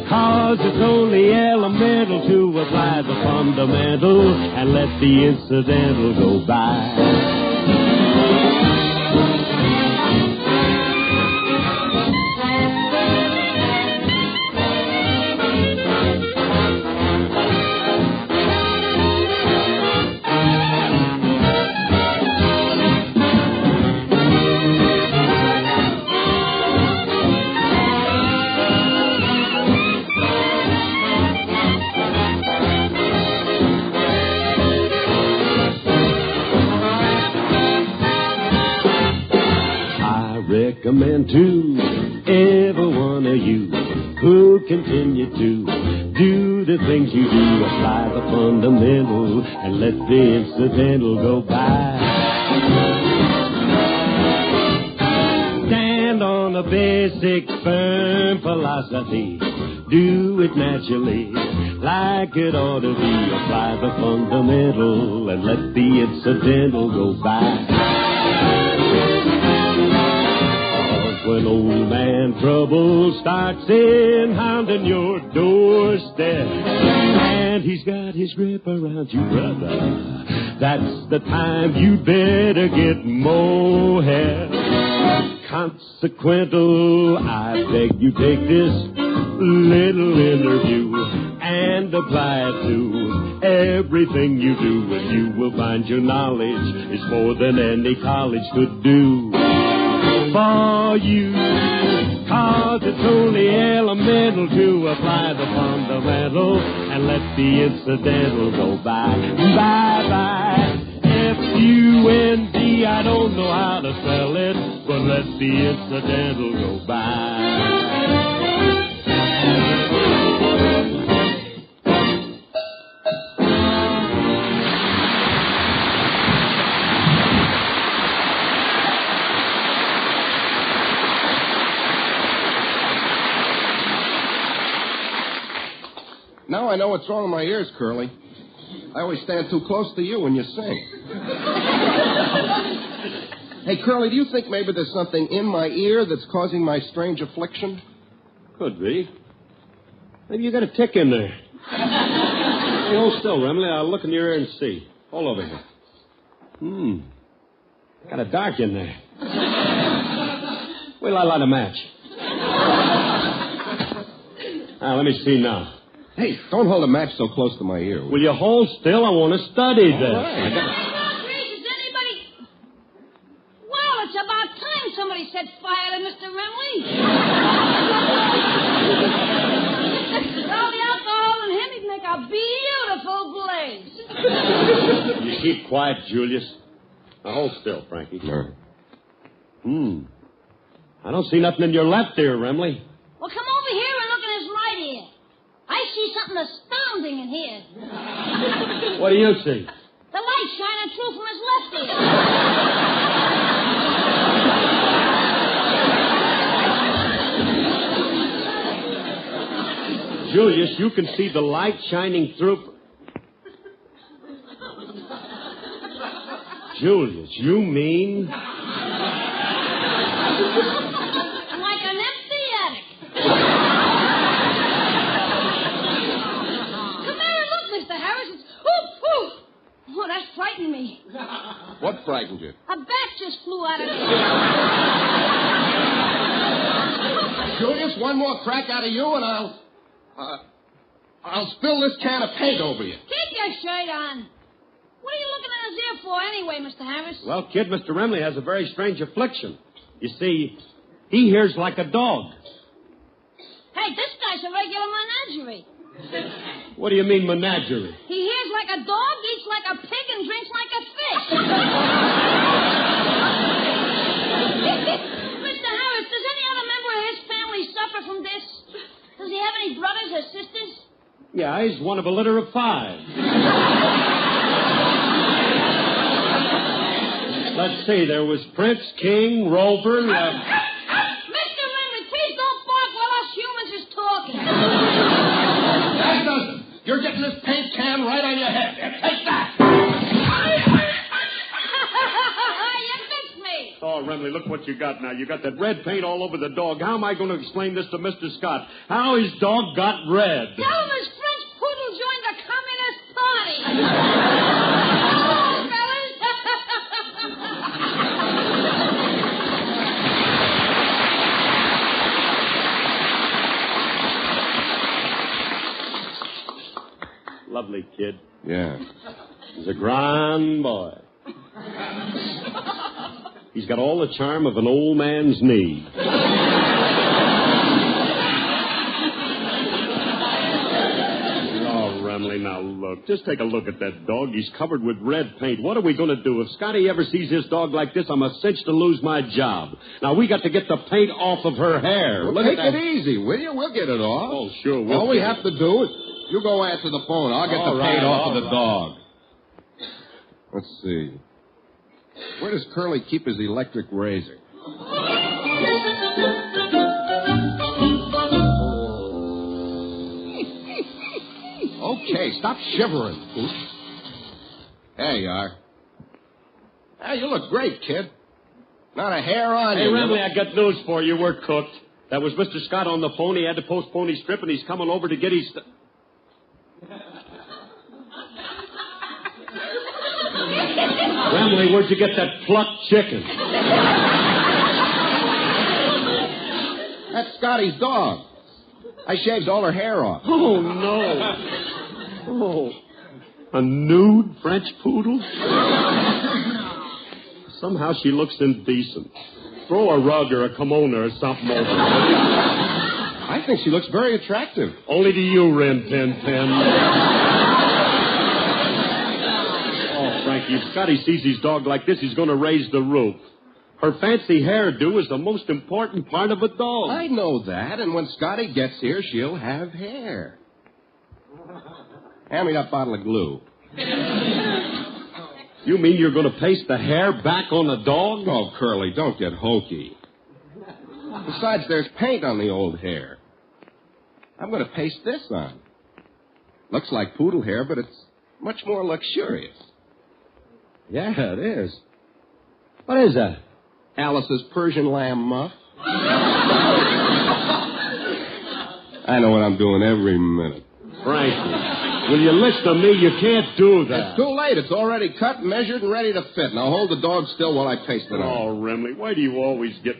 'Cause it's only elemental to apply the fundamental and let the incidental go by. Recommend to every one of you who continue to do the things you do. Apply the fundamental and let the incidental go by. Stand on a basic, firm philosophy. Do it naturally, like it ought to be. Apply the fundamental and let the incidental go by. When old man trouble starts in hounding your doorstep, and he's got his grip around you, brother, that's the time you better get more help. Consequential, I beg you take this little interview and apply it to everything you do, and you will find your knowledge is more than any college could do for you. 'Cause it's only elemental to apply the fundamental and let the incidental go by. Bye-bye. F-U-N-D, I don't know how to spell it, but let the incidental go by. Now I know what's wrong with my ears, Curly. I always stand too close to you when you sing. Hey, Curly, do you think maybe there's something in my ear that's causing my strange affliction? Could be. Maybe you got a tick in there. Hey, hold still, Remley. I'll look in your ear and see. Hold over here. Kind of dark in there. Wait till I light a match. Let me see now. Hey, don't hold a match so close to my ear. Will you hold still? I want to study this. Is anybody... Well, it's about time somebody set fire to Mr. Remley. All the alcohol in him, he'd make a beautiful blaze. You keep quiet, Julius. Now hold still, Frankie. I don't see nothing in your left ear, Remley. Well, come over here and look in his right ear. I see something astounding in here. What do you see? The light shining through from his left ear. Julius, you can see the light shining through... Julius, you mean... Like an empty attic. frightened you? A bat just flew out of there. Julius, one more crack out of you, and I'll spill this can of paint over you. Keep your shirt on. What are you looking at his ear for anyway, Mr. Harris? Well, kid, Mr. Remley has a very strange affliction. You see, he hears like a dog. Hey, this guy's a regular menagerie. What do you mean, menagerie? He hears like a dog, eats like a pig, and drinks like a fish. Mr. Harris, does any other member of his family suffer from this? Does he have any brothers or sisters? Yeah, he's one of a litter of 5. Let's see, there was Prince, King, Rover... Mr. Remley, please don't bark while us humans is talking. That doesn't. You're getting this paint can right on your head. Here, take that. You fixed me. Oh, Remley, look what you got now. You got that red paint all over the dog. How am I going to explain this to Mr. Scott? How his dog got red? Tell him his French Poodle joined the Communist Party. Lovely kid. Yeah. He's a grand boy. He's got all the charm of an old man's knee. Oh, Remley, now look. Just take a look at that dog. He's covered with red paint. What are we going to do? If Scotty ever sees his dog like this, I'm a cinch to lose my job. Now, we got to get the paint off of her hair. Well, look take at that. it easy, will you? We'll get it off. Oh, sure. All we have to do is... You go answer the phone. I'll get the paint off of the dog. Let's see. Where does Curly keep his electric razor? Okay, stop shivering. There you are. Hey, you look great, kid. Not a hair on you. Hey, Remley, I got news for you. We're cooked. That was Mr. Scott on the phone. He had to postpone his trip, and he's coming over to get his... Remley, where'd you get that plucked chicken? That's Scotty's dog. I shaved all her hair off. Oh, no. Oh, a nude French poodle? Somehow she looks indecent. Throw a rug or a kimono or something over her. I think she looks very attractive. Only to you, Rin Tin Tin. Oh, Frankie, if Scotty sees his dog like this, he's going to raise the roof. Her fancy hairdo is the most important part of a dog. I know that, and when Scotty gets here, she'll have hair. Hand me that bottle of glue. You mean you're going to paste the hair back on the dog? Oh, Curly, don't get hokey. Besides, there's paint on the old hair. I'm going to paste this on. Looks like poodle hair, but it's much more luxurious. Yeah, it is. What is that? Alice's Persian lamb muff. I know what I'm doing every minute. Frankie, will you listen to me? You can't do that. It's too late. It's already cut, measured, and ready to fit. Now hold the dog still while I paste it on. Oh, Remley, why do you always get...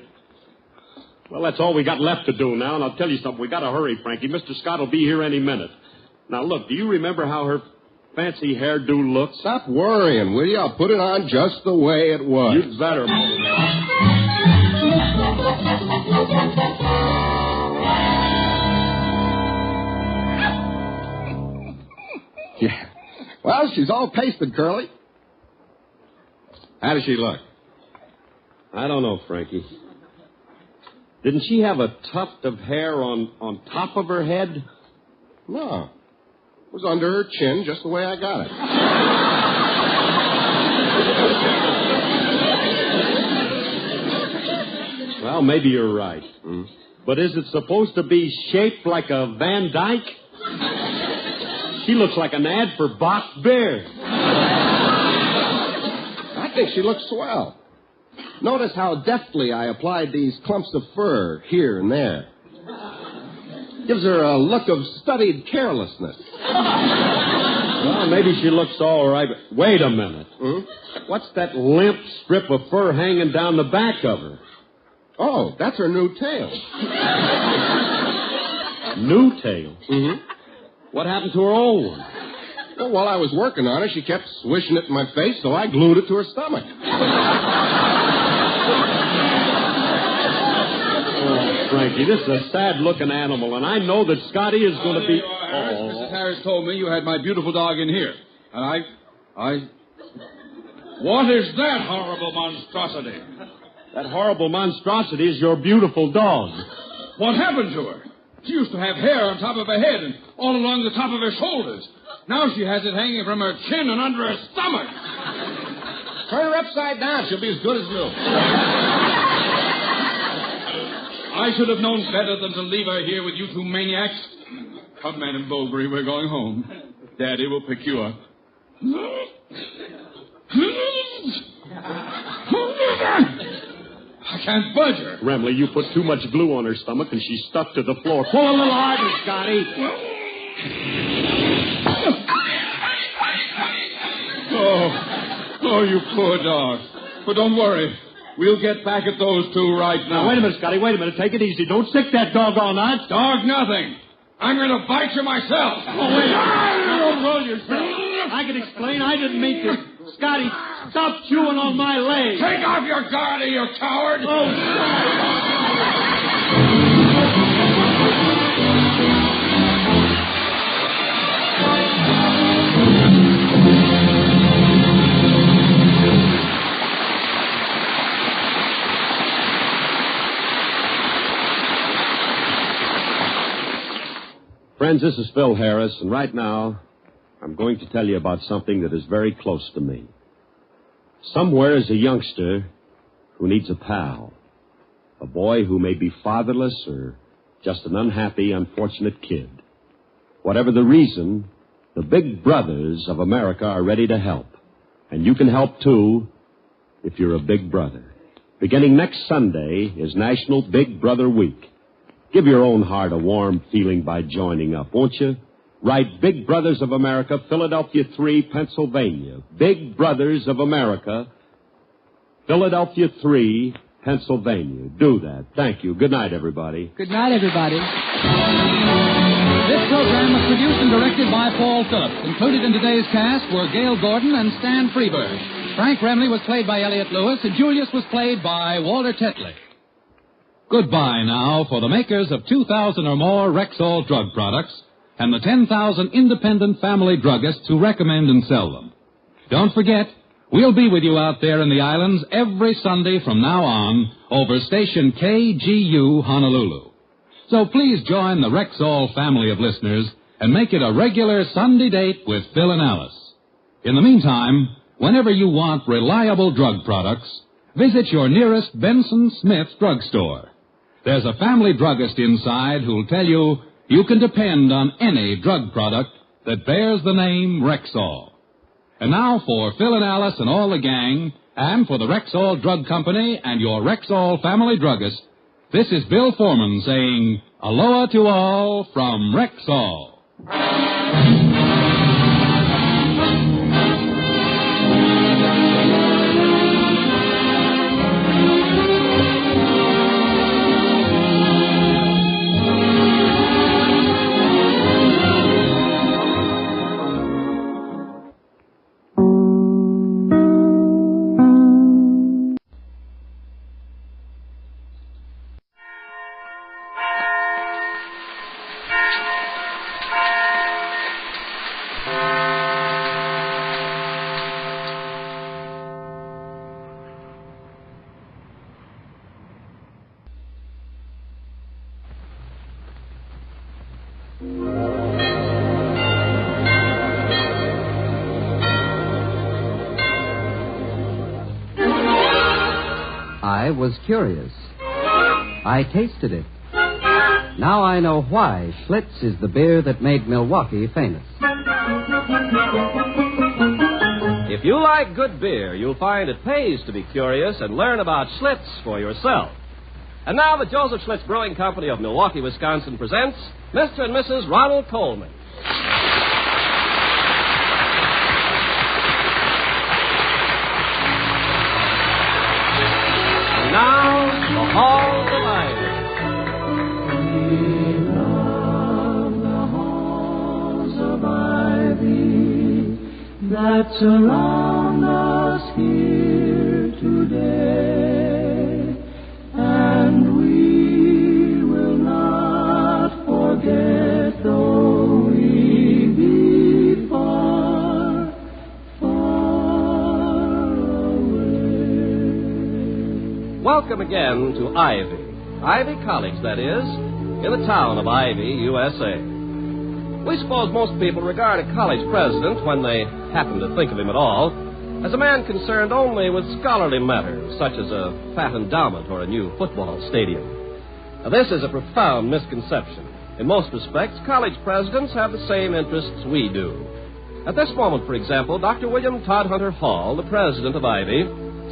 Well, that's all we got left to do now, and I'll tell you something. We got to hurry, Frankie. Mr. Scott will be here any minute. Now, look, do you remember how her fancy hairdo looks? Stop worrying, will you? I'll put it on just the way it was. You'd better. Yeah. Well, she's all pasted, Curly. How does she look? I don't know, Frankie. Didn't she have a tuft of hair on top of her head? No. It was under her chin, just the way I got it. Well, maybe you're right. But is it supposed to be shaped like a Van Dyke? She looks like an ad for Bach beer. I think she looks swell. Notice how deftly I applied these clumps of fur here and there. Gives her a look of studied carelessness. Well, maybe she looks all right, but wait a minute. What's that limp strip of fur hanging down the back of her? Oh, that's her new tail. New tail? What happened to her old one? Well, while I was working on it, she kept swishing it in my face, so I glued it to her stomach. Oh, Frankie, this is a sad-looking animal, and I know that Scotty is going to be... Mrs. Harris told me you had my beautiful dog in here. And I... What is that horrible monstrosity? That horrible monstrosity is your beautiful dog. What happened to her? She used to have hair on top of her head and all along the top of her shoulders. Now she has it hanging from her chin and under her stomach. Turn her upside down. She'll be as good as new. I should have known better than to leave her here with you two maniacs. Come, Madam Bovary, we're going home. Daddy will pick you up. I can't budge her. Remley, you put too much glue on her stomach and she's stuck to the floor. Pull a little harder, Scotty. Oh, you poor dog. But don't worry. We'll get back at those two right now. Now, wait a minute, Scotty. Wait a minute. Take it easy. Don't sick that dog all night. Dog nothing. I'm going to bite you myself. Oh, wait. Don't roll yourself. I can explain. I didn't mean to. Scotty, stop chewing on my leg. Take off your guard, you coward. Oh, Friends, this is Phil Harris, and right now, I'm going to tell you about something that is very close to me. Somewhere is a youngster who needs a pal. A boy who may be fatherless or just an unhappy, unfortunate kid. Whatever the reason, the big brothers of America are ready to help. And you can help, too, if you're a big brother. Beginning next Sunday is National Big Brother Week. Give your own heart a warm feeling by joining up, won't you? Write Big Brothers of America, Philadelphia 3, Pennsylvania. Big Brothers of America, Philadelphia 3, Pennsylvania. Do that. Thank you. Good night, everybody. Good night, everybody. This program was produced and directed by Paul Phillips. Included in today's cast were Gail Gordon and Stan Freeberg. Frank Remley was played by Elliot Lewis, and Julius was played by Walter Tetley. Goodbye now for the makers of 2,000 or more Rexall drug products and the 10,000 independent family druggists who recommend and sell them. Don't forget, we'll be with you out there in the islands every Sunday from now on over station KGU Honolulu. So please join the Rexall family of listeners and make it a regular Sunday date with Phil and Alice. In the meantime, whenever you want reliable drug products, visit your nearest Benson Smith drugstore. There's a family druggist inside who'll tell you you can depend on any drug product that bears the name Rexall. And now for Phil and Alice and all the gang, and for the Rexall Drug Company and your Rexall family druggist, this is Bill Foreman saying aloha to all from Rexall. I was curious. I tasted it. Now I know why Schlitz is the beer that made Milwaukee famous. If you like good beer, you'll find it pays to be curious and learn about Schlitz for yourself. And now the Joseph Schlitz Brewing Company of Milwaukee, Wisconsin presents Mr. and Mrs. Ronald Coleman. now, the Halls of Ivy. We love the halls of ivy that surround us here today, and we will not forget though we be far, far away. Welcome again to Ivy. Ivy College, that is, in the town of Ivy, USA. We suppose most people regard a college president, when they happen to think of him at all, as a man concerned only with scholarly matters, such as a fat endowment or a new football stadium. Now, this is a profound misconception. In most respects, college presidents have the same interests we do. At this moment, for example, Dr. William Todd Hunter Hall, the president of Ivy,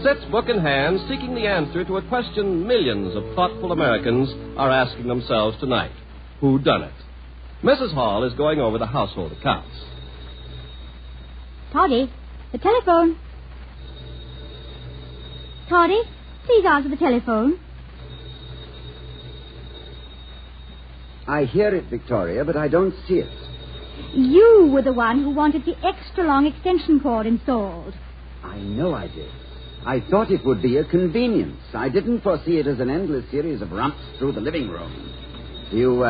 sits book in hand seeking the answer to a question millions of thoughtful Americans are asking themselves tonight. Who done it? Mrs. Hall is going over the household accounts. Toddy, the telephone. Toddy, please answer the telephone. I hear it, Victoria, but I don't see it. You were the one who wanted the extra long extension cord installed. I know I did. I thought it would be a convenience. I didn't foresee it as an endless series of ramps through the living room. Do you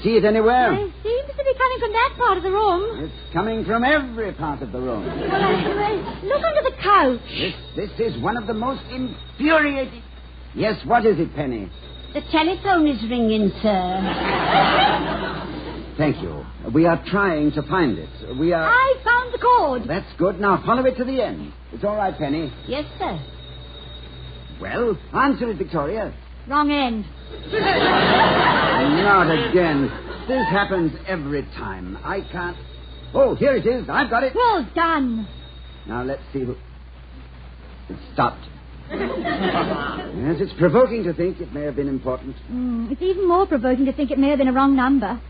see it anywhere? It seems to be coming from that part of the room. It's coming from every part of the room. Well, look under the couch. This is one of the most infuriating... Yes, what is it, Penny? The telephone is ringing, sir. Thank you. We are trying to find it. I found the cord. That's good. Now follow it to the end. It's all right, Penny. Yes, sir. Well, answer it, Victoria. Wrong end. Not again. This happens every time. I can't... Oh, here it is. I've got it. Well done. Now, let's see who... It stopped. Yes, it's provoking to think it may have been important. It's even more provoking to think it may have been a wrong number.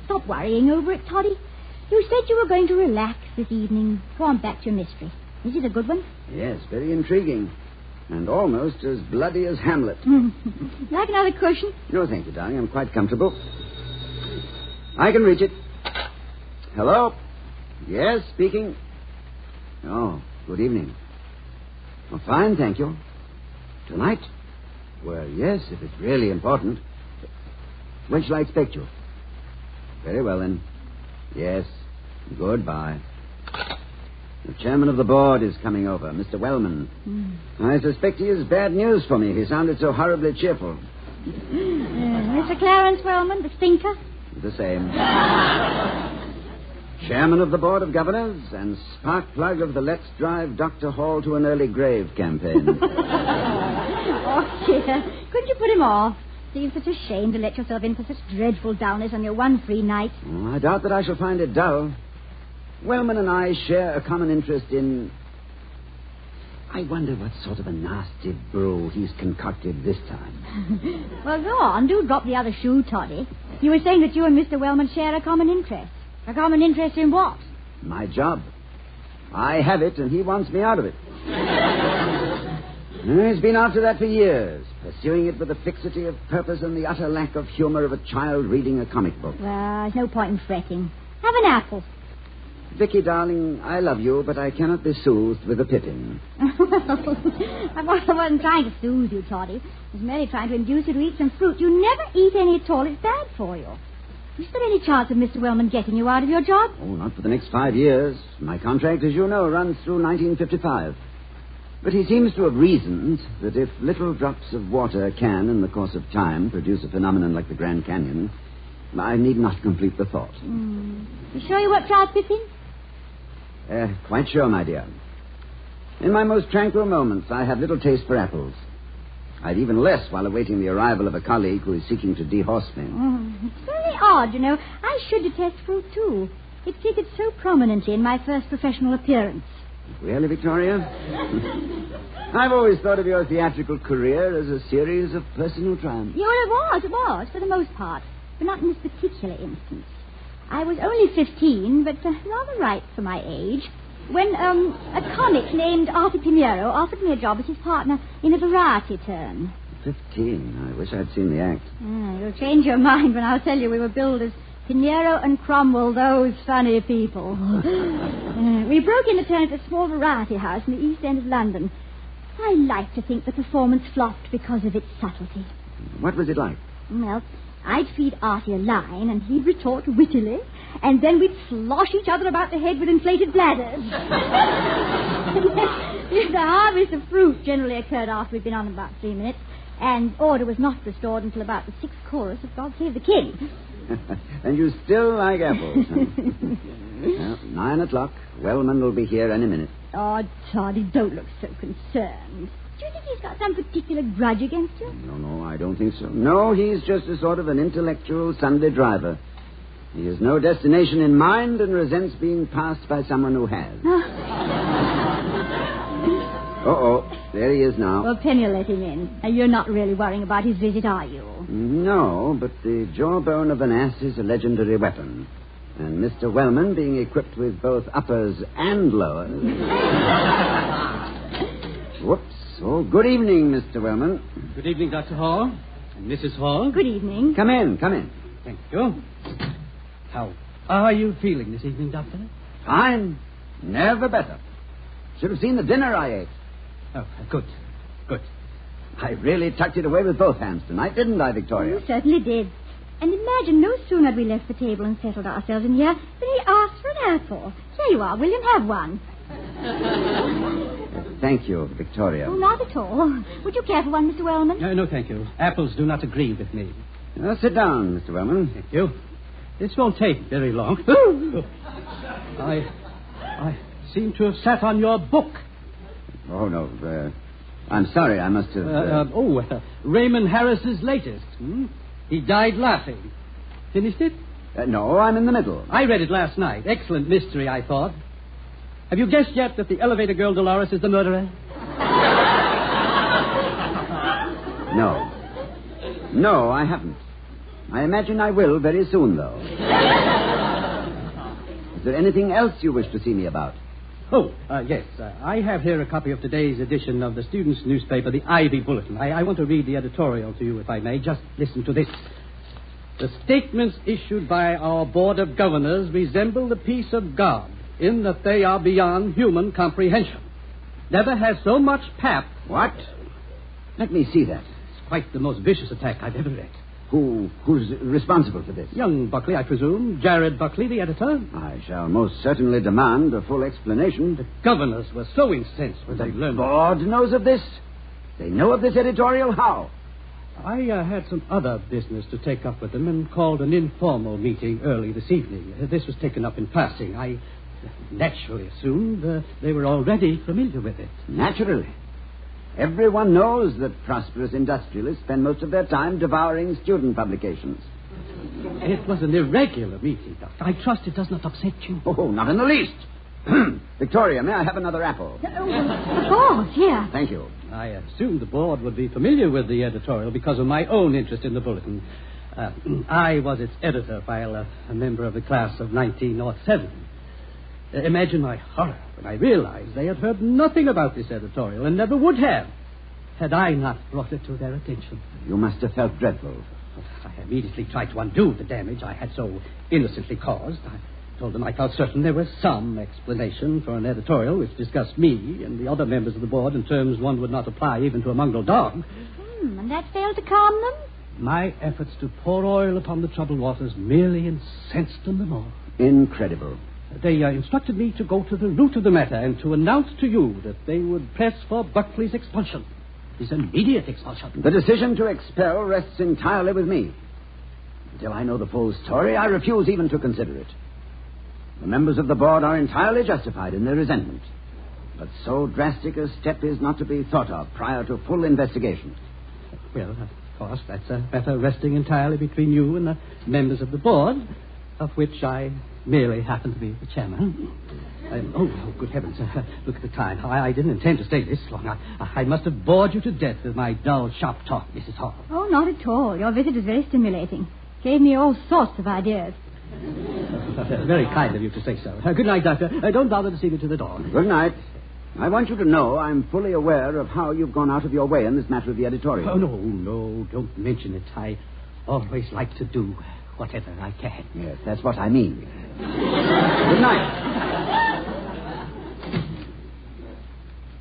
Stop worrying over it, Toddy. You said you were going to relax this evening. Go on back to your mystery. Is it a good one? Yes, very intriguing. And almost as bloody as Hamlet. Like another cushion? No, thank you, darling. I'm quite comfortable. I can reach it. Hello? Yes, speaking. Oh, good evening. Oh, fine, thank you. Tonight? Well, yes, if it's really important. When shall I expect you? Very well, then. Yes. Goodbye. The chairman of the board is coming over, Mr. Wellman. I suspect he has bad news for me. He sounded so horribly cheerful. Mr. Clarence Wellman, the thinker? The same. Chairman of the Board of Governors and spark plug of the Let's Drive Dr. Hall to an Early Grave campaign. Oh, dear. Couldn't you put him off? Seems such a shame to let yourself in for such dreadful dullness on your one free night. Oh, I doubt that I shall find it dull. Wellman and I share a common interest in... I wonder what sort of a nasty brew he's concocted this time. Well, go on. Do drop the other shoe, Toddy. You were saying that you and Mr. Wellman share a common interest. A common interest in what? My job. I have it, and he wants me out of it. He's been after that for years, pursuing it with the fixity of purpose and the utter lack of humor of a child reading a comic book. Well, there's no point in fretting. Have an apple. Vicky, darling, I love you, but I cannot be soothed with a pippin. I wasn't trying to soothe you, Toddy. I was merely trying to induce you to eat some fruit. You never eat any at all. It's bad for you. Is there any chance of Mr. Wellman getting you out of your job? Oh, not for the next 5 years. My contract, as you know, runs through 1955. But he seems to have reasoned that if little drops of water can, in the course of time, produce a phenomenon like the Grand Canyon, I need not complete the thought. You sure you won't try a pippin? Quite sure, my dear. In my most tranquil moments, I have little taste for apples. I'd even less while awaiting the arrival of a colleague who is seeking to dehorse me. It's very odd, you know. I should detest fruit, too. It figured so prominently in my first professional appearance. Really, Victoria? I've always thought of your theatrical career as a series of personal triumphs. Yeah, it was, for the most part. But not in this particular instance. I was only 15, but rather ripe for my age. when a comic named Arthur Pinero offered me a job as his partner in a variety turn. 15. I wish I'd seen the act. You'll change your mind when I'll tell you we were billed as Pinero and Cromwell, those funny people. We broke in a turn at a small variety house in the East End of London. I like to think the performance flopped because of its subtlety. What was it like? Well, I'd feed Artie a line, and he'd retort wittily, and then we'd slosh each other about the head with inflated bladders. The harvest of fruit generally occurred after we'd been on about 3 minutes, and order was not restored until about the 6th chorus of God Save the King. And you still like apples, huh? Well, 9 o'clock. Wellman will be here any minute. Oh, Toddy, don't look so concerned. Do you think he's got some particular grudge against you? No, I don't think so. No, he's just a sort of an intellectual Sunday driver. He has no destination in mind and resents being passed by someone who has. There he is now. Well, Penny will let him in. You're not really worrying about his visit, are you? No, but the jawbone of an ass is a legendary weapon. And Mr. Wellman, being equipped with both uppers and lowers... Whoops. Oh, good evening, Mr. Wellman. Good evening, Dr. Hall. And Mrs. Hall. Good evening. Come in. Thank you. How are you feeling this evening, Doctor? Fine. Never better. Should have seen the dinner I ate. Oh, good. I really tucked it away with both hands tonight, didn't I, Victoria? You certainly did. And imagine, no sooner had we left the table and settled ourselves in here than he asked for an apple. Here you are, William, have one. Thank you, Victoria. Oh, not at all. Would you care for one, Mr. Wellman? No, thank you. Apples do not agree with me. Sit down, Mr. Wellman. Thank you. This won't take very long. I seem to have sat on your book. Oh, no. I'm sorry, I must have... Raymond Harris's latest. He died laughing. Finished it? No, I'm in the middle. I read it last night. Excellent mystery, I thought. Have you guessed yet that the elevator girl Dolores is the murderer? No, I haven't. I imagine I will very soon, though. Is there anything else you wish to see me about? Yes. I have here a copy of today's edition of the students' newspaper, the Ivy Bulletin. I want to read the editorial to you, if I may. Just listen to this. The statements issued by our Board of Governors resemble the peace of God in that they are beyond human comprehension. Never has so much pap... What? Let me see that. It's quite the most vicious attack I've ever read. Who's responsible for this? Young Buckley, I presume. Jared Buckley, the editor. I shall most certainly demand a full explanation. The governors were so incensed when they learned... The board knows of this? They know of this editorial? How? I had some other business to take up with them and called an informal meeting early this evening. This was taken up in passing. I naturally assumed they were already familiar with it. Naturally. Everyone knows that prosperous industrialists spend most of their time devouring student publications. It was an irregular meeting, Doctor. I trust it does not upset you. Oh, not in the least. Victoria, may I have another apple? Of course, here. Thank you. I assumed the board would be familiar with the editorial because of my own interest in the bulletin. I was its editor while a member of the class of 1907. Imagine my horror when I realized they had heard nothing about this editorial and never would have had I not brought it to their attention. You must have felt dreadful. I immediately tried to undo the damage I had so innocently caused. I told them I felt certain there was some explanation for an editorial which discussed me and the other members of the board in terms one would not apply even to a mongrel dog. And that failed to calm them? My efforts to pour oil upon the troubled waters merely incensed them the more. Incredible. They instructed me to go to the root of the matter and to announce to you that they would press for Buckley's expulsion. His immediate expulsion. The decision to expel rests entirely with me. Until I know the full story, I refuse even to consider it. The members of the board are entirely justified in their resentment. But so drastic a step is not to be thought of prior to full investigation. Well, of course, that's a matter resting entirely between you and the members of the board, of which I merely happen to be the chairman. Good heavens. Look at the time. I didn't intend to stay this long. I must have bored you to death with my dull, sharp talk, Mrs. Hall. Oh, not at all. Your visit is very stimulating. Gave me all sorts of ideas. Very kind of you to say so. Good night, Doctor. Don't bother to see me to the door. Good night. I want you to know I'm fully aware of how you've gone out of your way in this matter of the editorial. Oh, no, don't mention it. I always like to do whatever I can. Yes, that's what I mean. Good night.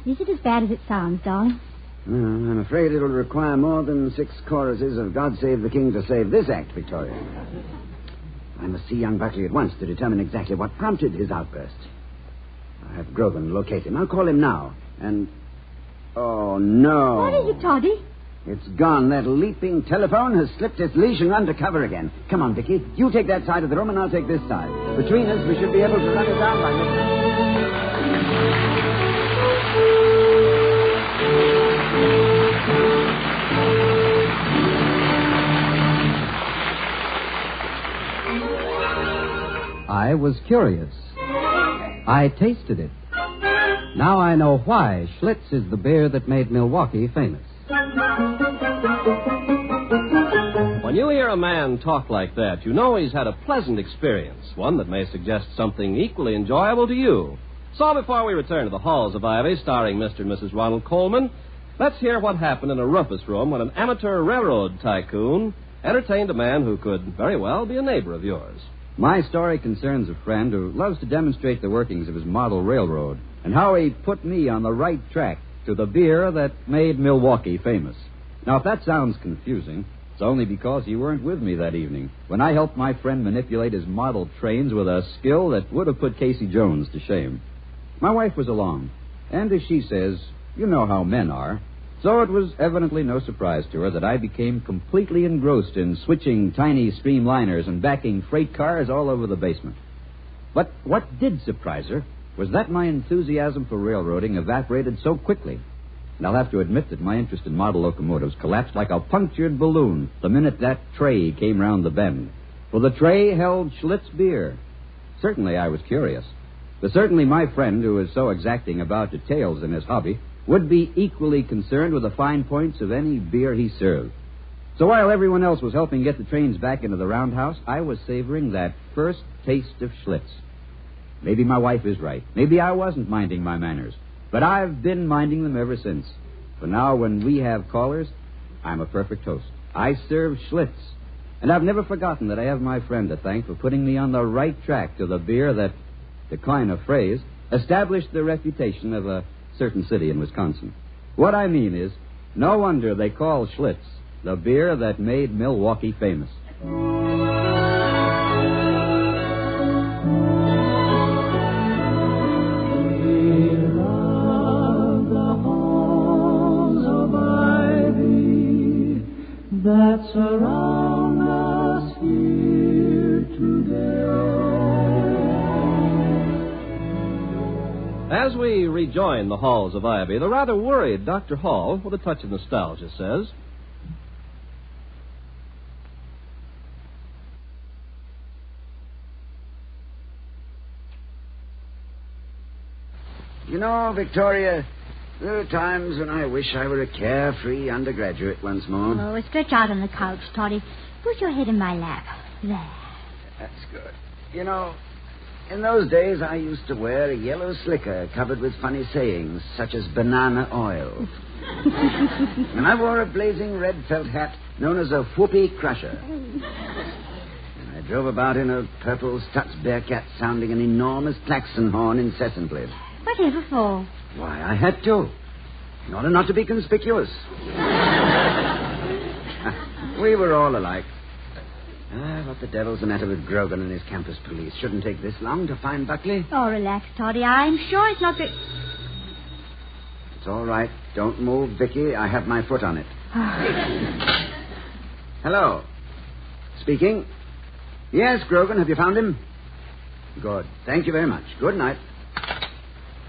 Is it as bad as it sounds, darling? I'm afraid it'll require more than 6 choruses of God Save the King to save this act, Victoria. I must see young Buckley at once to determine exactly what prompted his outburst. I'll have Grogan locate him. I'll call him now. And... oh, no. What is it, Toddy? It's gone. That leaping telephone has slipped its leash and run to cover again. Come on, Vicky. You take that side of the room and I'll take this side. Between us, we should be able to run it down by midnight. I was curious. I tasted it. Now I know why Schlitz is the beer that made Milwaukee famous. When you hear a man talk like that, you know he's had a pleasant experience, one that may suggest something equally enjoyable to you. So before we return to the Halls of Ivy, starring Mr. and Mrs. Ronald Coleman, let's hear what happened in a Rufus room when an amateur railroad tycoon entertained a man who could very well be a neighbor of yours. My story concerns a friend who loves to demonstrate the workings of his model railroad and how he put me on the right track to the beer that made Milwaukee famous. Now, if that sounds confusing, it's only because you weren't with me that evening when I helped my friend manipulate his model trains with a skill that would have put Casey Jones to shame. My wife was along, and as she says, you know how men are. So it was evidently no surprise to her that I became completely engrossed in switching tiny streamliners and backing freight cars all over the basement. But what did surprise her was that my enthusiasm for railroading evaporated so quickly. And I'll have to admit that my interest in model locomotives collapsed like a punctured balloon the minute that tray came round the bend. For the tray held Schlitz beer. Certainly I was curious. But certainly my friend, who is so exacting about details in his hobby, would be equally concerned with the fine points of any beer he served. So while everyone else was helping get the trains back into the roundhouse, I was savoring that first taste of Schlitz. Maybe my wife is right. Maybe I wasn't minding my manners. But I've been minding them ever since. For now, when we have callers, I'm a perfect host. I serve Schlitz. And I've never forgotten that I have my friend to thank for putting me on the right track to the beer that, to coin a phrase, established the reputation of a certain city in Wisconsin. What I mean is, no wonder they call Schlitz the beer that made Milwaukee famous. That surround us here today. As we rejoin the halls of Ivy, the rather worried Dr. Hall, with a touch of nostalgia, says, You know, Victoria, there are times when I wish I were a carefree undergraduate once more. Oh, stretch out on the couch, Toddy. Put your head in my lap. There. That's good. You know, in those days I used to wear a yellow slicker covered with funny sayings, such as banana oil. And I wore a blazing red felt hat known as a whoopee crusher. And I drove about in a purple Stutz Bearcat sounding an enormous klaxon horn incessantly. Whatever for? Why, I had to. In order not to be conspicuous. We were all alike. What the devil's the matter with Grogan and his campus police? Shouldn't take this long to find Buckley. Oh, relax, Toddy. I'm sure it's not... It's all right. Don't move, Vicky. I have my foot on it. Hello. Speaking. Yes, Grogan, have you found him? Good. Thank you very much. Good night.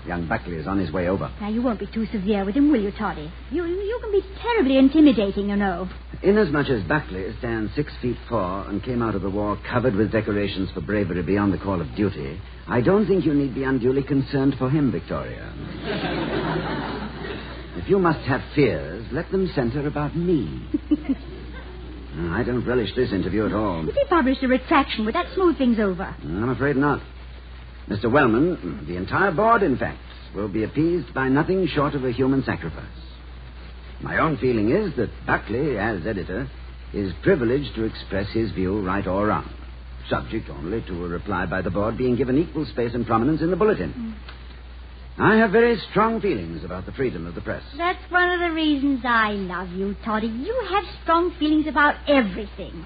Young Buckley is on his way over. Now, you won't be too severe with him, will you, Toddy? You can be terribly intimidating, you know. Inasmuch as Buckley stands 6'4" and came out of the war covered with decorations for bravery beyond the call of duty, I don't think you need be unduly concerned for him, Victoria. If you must have fears, let them center about me. I don't relish this interview at all. If he published a retraction, would that smooth things over? I'm afraid not. Mr. Wellman, the entire board, in fact, will be appeased by nothing short of a human sacrifice. My own feeling is that Buckley, as editor, is privileged to express his view right or wrong, subject only to a reply by the board being given equal space and prominence in the bulletin. I have very strong feelings about the freedom of the press. That's one of the reasons I love you, Toddy. You have strong feelings about everything.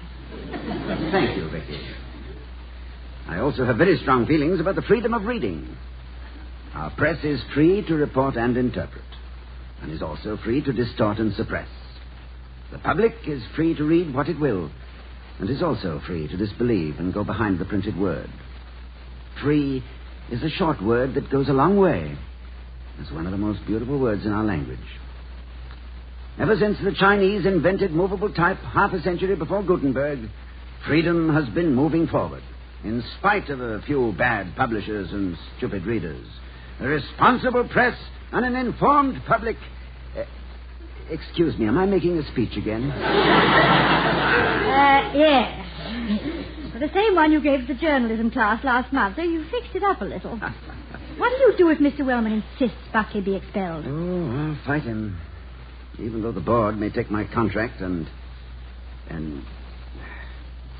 Thank you, Vicky. I also have very strong feelings about the freedom of reading. Our press is free to report and interpret, and is also free to distort and suppress. The public is free to read what it will, and is also free to disbelieve and go behind the printed word. Free is a short word that goes a long way. It's one of the most beautiful words in our language. Ever since the Chinese invented movable type half a century before Gutenberg, freedom has been moving forward, in spite of a few bad publishers and stupid readers. A responsible press and an informed public... excuse me, am I making a speech again? Yes. The same one you gave to the journalism class last month, so you fixed it up a little. What do you do if Mr. Wellman insists Buckley be expelled? Oh, I'll fight him. Even though the board may take my contract and...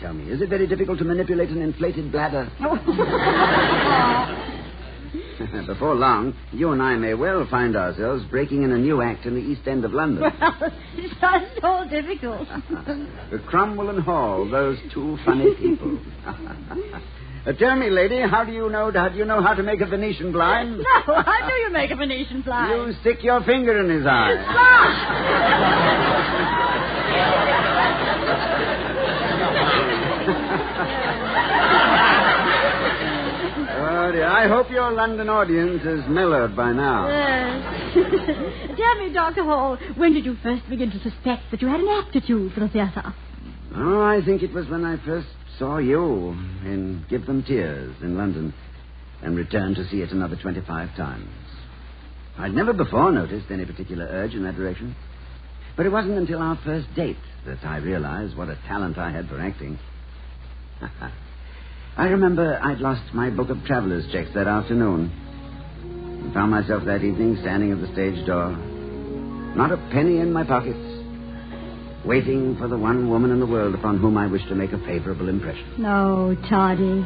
Tell me, is it very difficult to manipulate an inflated bladder? Before long, you and I may well find ourselves breaking in a new act in the East End of London. Well, it's not at all difficult. Cromwell and Hall, those two funny people. Tell me, lady, how do you know how to make a Venetian blind? No, how do you make a Venetian blind? You stick your finger in his eye. I hope your London audience is mellowed by now. Yes. Tell me, Dr. Hall, when did you first begin to suspect that you had an aptitude for the theater? Oh, I think it was when I first saw you in Give Them Tears in London and returned to see it another 25 times. I'd never before noticed any particular urge in that direction. But it wasn't until our first date that I realized what a talent I had for acting. I remember I'd lost my book of traveler's checks that afternoon and found myself that evening standing at the stage door, not a penny in my pockets, waiting for the one woman in the world upon whom I wished to make a favorable impression. No, Toddy.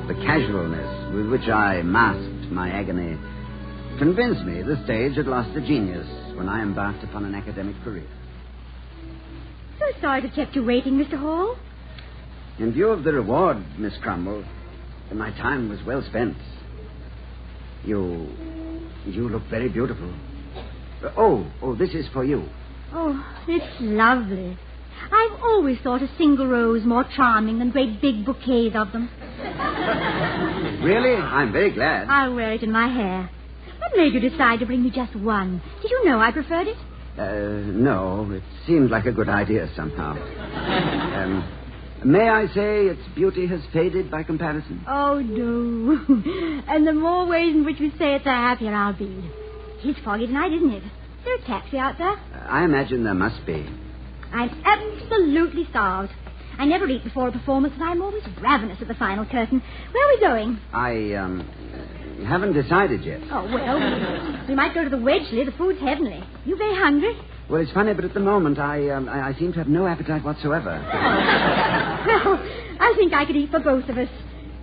The casualness with which I masked my agony convinced me the stage had lost a genius when I embarked upon an academic career. So sorry to kept you waiting, Mr. Hall. In view of the reward, Miss Cromwell, my time was well spent. You look very beautiful. Oh, this is for you. Oh, it's lovely. I've always thought a single rose more charming than great big bouquets of them. Really? I'm very glad. I'll wear it in my hair. What made you decide to bring me just one? Did you know I preferred it? No. It seemed like a good idea somehow. May I say its beauty has faded by comparison? Oh, no. And the more ways in which we say it, the happier I'll be. It's foggy tonight, isn't it? Is there a taxi out there? I imagine there must be. I'm absolutely starved. I never eat before a performance, and I'm always ravenous at the final curtain. Where are we going? I haven't decided yet. Oh, well, we might go to the Wedgeley. The food's heavenly. You very hungry? Well, it's funny, but at the moment, I seem to have no appetite whatsoever. Well, I think I could eat for both of us.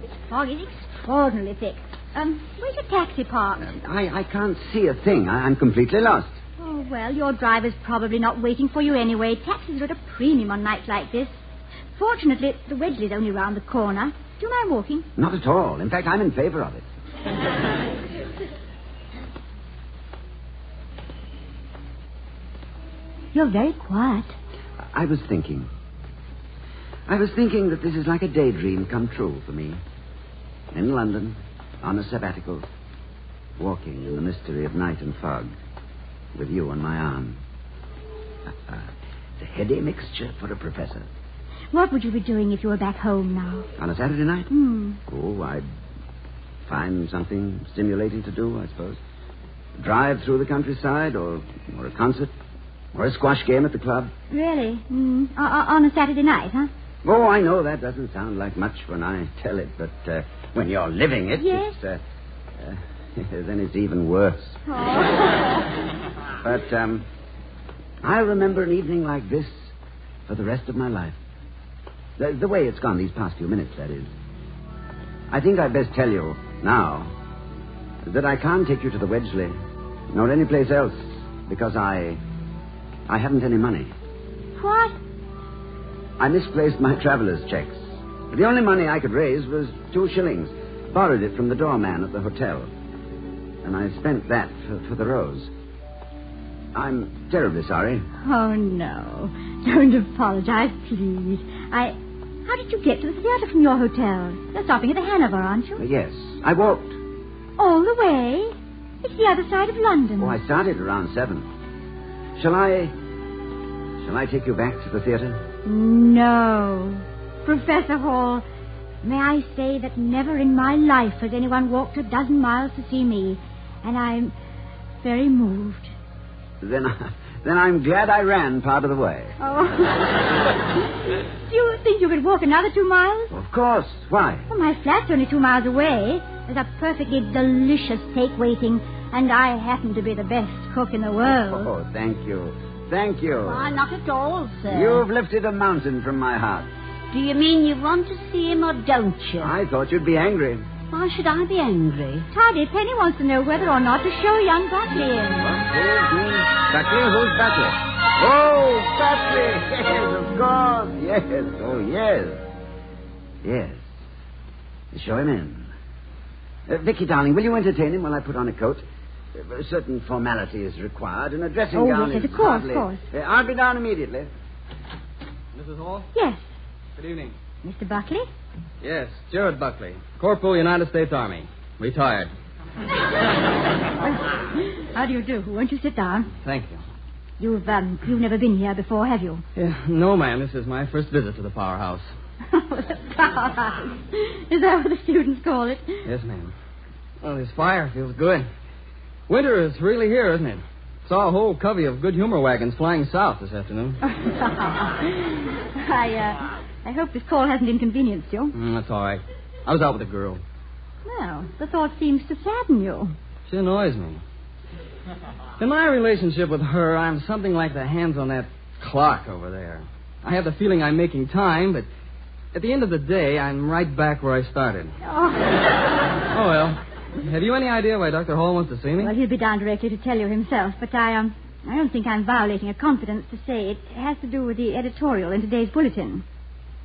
This fog is extraordinarily thick. Where's your taxi parked? I can't see a thing. I'm completely lost. Oh, well, your driver's probably not waiting for you anyway. Taxis are at a premium on nights like this. Fortunately, the Wedgeley's only round the corner. Do you mind walking? Not at all. In fact, I'm in favor of it. You're very quiet. I was thinking that this is like a daydream come true for me. In London, on a sabbatical, walking in the mystery of night and fog, with you on my arm. It's a heady mixture for a professor. What would you be doing if you were back home now? On a Saturday night? Oh, I'd find something stimulating to do, I suppose. Drive through the countryside or a concert. Or a squash game at the club. Really? On a Saturday night, huh? Oh, I know that doesn't sound like much when I tell it, but when you're living it, yes? Then it's even worse. Oh. But I remember an evening like this for the rest of my life. The way it's gone these past few minutes, that is. I think I'd best tell you now that I can't take you to the Wedgeley, nor any place else, because I haven't any money. What? I misplaced my traveler's checks. The only money I could raise was 2 shillings. Borrowed it from the doorman at the hotel. And I spent that for the rose. I'm terribly sorry. Oh, no. Don't apologize, please. How did you get to the theater from your hotel? You're stopping at the Hanover, aren't you? Yes. I walked. All the way? It's the other side of London. Oh, I started around 7. Shall I take you back to the theater? No. Professor Hall, may I say that never in my life has anyone walked a dozen miles to see me, and I'm very moved. Then I'm glad I ran part of the way. Oh. Do you think you could walk another 2 miles? Of course. Why? Well, my flat's only 2 miles away. There's a perfectly delicious steak waiting, and I happen to be the best cook in the world. Oh, thank you. Thank you. Why, not at all, sir. You've lifted a mountain from my heart. Do you mean you want to see him or don't you? I thought you'd be angry. Why should I be angry? Toddy, Penny wants to know whether or not to show young Buckley in. Buckley? Who's Buckley? Oh, Buckley! Yes, of course. Yes. Oh, yes. Yes. Show him in. Vicky, darling, will you entertain him while I put on a coat? A certain formality is required, and a dressing gown yes, is of course, hardly... of course. I'll be down immediately. Mrs. Hall? Yes. Good evening. Mr. Buckley? Yes, Jared Buckley, Corporal, United States Army. Retired. How do you do? Won't you sit down? Thank you. You've never been here before, have you? No, ma'am. This is my first visit to the powerhouse. The powerhouse. Is that what the students call it? Yes, ma'am. Well, this fire feels good. Winter is really here, isn't it? Saw a whole covey of good humor wagons flying south this afternoon. I hope this call hasn't inconvenienced you. That's all right. I was out with a girl. Well, the thought seems to sadden you. She annoys me. In my relationship with her, I'm something like the hands on that clock over there. I have the feeling I'm making time, but at the end of the day, I'm right back where I started. Oh, well. Have you any idea why Dr. Hall wants to see me? Well, he'll be down directly to tell you himself, but I don't think I'm violating a confidence to say it has to do with the editorial in today's bulletin.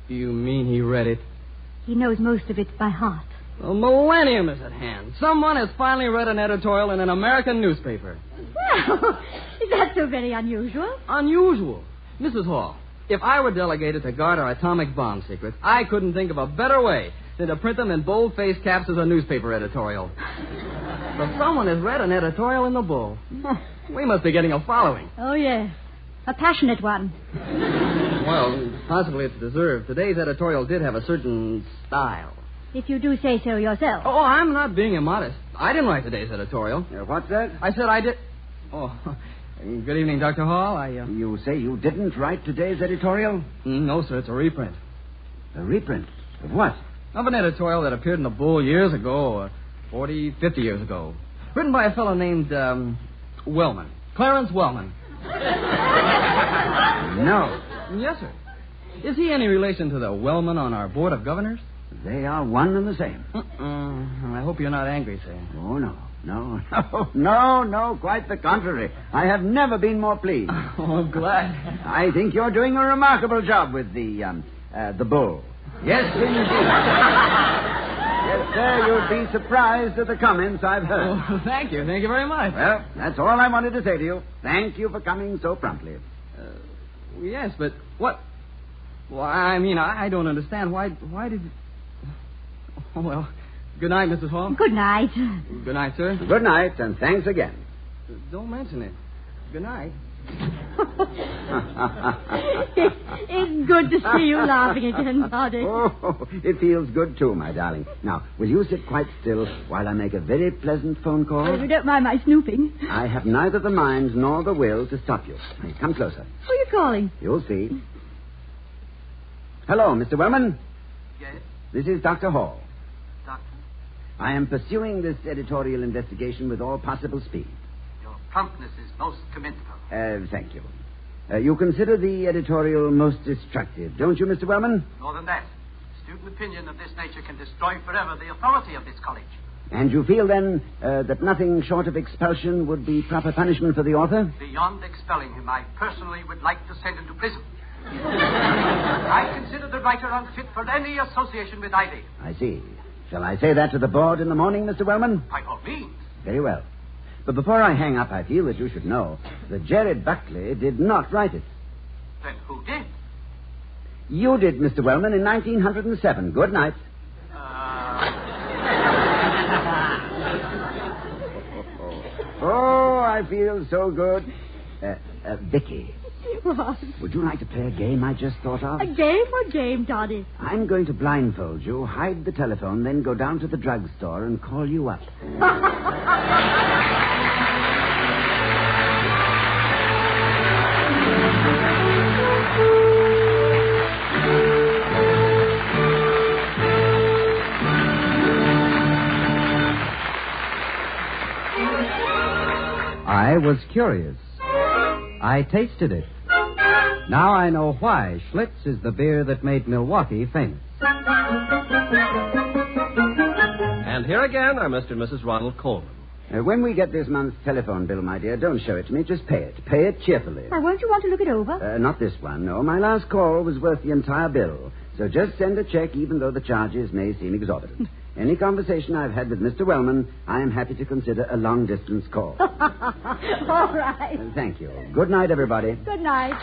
You mean he read it? He knows most of it by heart. A millennium is at hand. Someone has finally read an editorial in an American newspaper. Well, is that so very unusual? Unusual? Mrs. Hall, if I were delegated to guard our atomic bomb secrets, I couldn't think of a better way than to print them in bold-faced caps as a newspaper editorial. But someone has read an editorial in the Bull. We must be getting a following. Oh, yes. A passionate one. Well, possibly it's deserved. Today's editorial did have a certain style. If you do say so yourself. Oh, I'm not being immodest. I didn't write today's editorial. What's that? I said I did... Oh, good evening, Dr. Hall. You say you didn't write today's editorial? No, sir. It's a reprint. A reprint? Of what? Of an editorial that appeared in the Bull years ago, 40, 50 years ago. Written by a fellow named, Wellman. Clarence Wellman. No. Yes, sir. Is he any relation to the Wellman on our Board of Governors? They are one and the same. I hope you're not angry, sir. Oh, no. No, quite the contrary. I have never been more pleased. Oh, I'm glad. I think you're doing a remarkable job with the Bull. Yes, indeed. Yes, sir, you'd be surprised at the comments I've heard. Oh, thank you. Thank you very much. Well, that's all I wanted to say to you. Thank you for coming so promptly. Yes, but what... Well, I mean, I don't understand. Why did... Oh, well, good night, Mrs. Hall. Good night. Good night, sir. Good night, and thanks again. Don't mention it. Good night. It's good to see you laughing again, Toddy. Oh, it feels good, too, my darling. Now, will you sit quite still while I make a very pleasant phone call? If you don't mind my snooping. I have neither the mind nor the will to stop you. Come closer. Who are you calling? You'll see. Hello, Mr. Wellman. Yes? This is Dr. Hall. Doctor? I am pursuing this editorial investigation with all possible speed. Your promptness is most commendable. Thank you. You consider the editorial most destructive, don't you, Mr. Wellman? More than that. Student opinion of this nature can destroy forever the authority of this college. And you feel, then, that nothing short of expulsion would be proper punishment for the author? Beyond expelling him, I personally would like to send him to prison. I consider the writer unfit for any association with Ivy. I see. Shall I say that to the board in the morning, Mr. Wellman? By all means. Very well. But before I hang up, I feel that you should know that Jared Buckley did not write it. Then who did? You did, Mr. Wellman, in 1907. Good night. Oh, I feel so good. Vicky. What? Would you like to play a game I just thought of? A game? What game, Toddy? I'm going to blindfold you, hide the telephone, then go down to the drugstore and call you up. I was curious. I tasted it. Now I know why Schlitz is the beer that made Milwaukee famous. And here again are Mr. and Mrs. Ronald Coleman. When we get this month's telephone bill, my dear, don't show it to me. Just pay it. Pay it cheerfully. Now, won't you want to look it over? Not this one, no. My last call was worth the entire bill. So just send a check, even though the charges may seem exorbitant. Any conversation I've had with Mr. Wellman, I am happy to consider a long-distance call. All right. Thank you. Good night, everybody. Good night.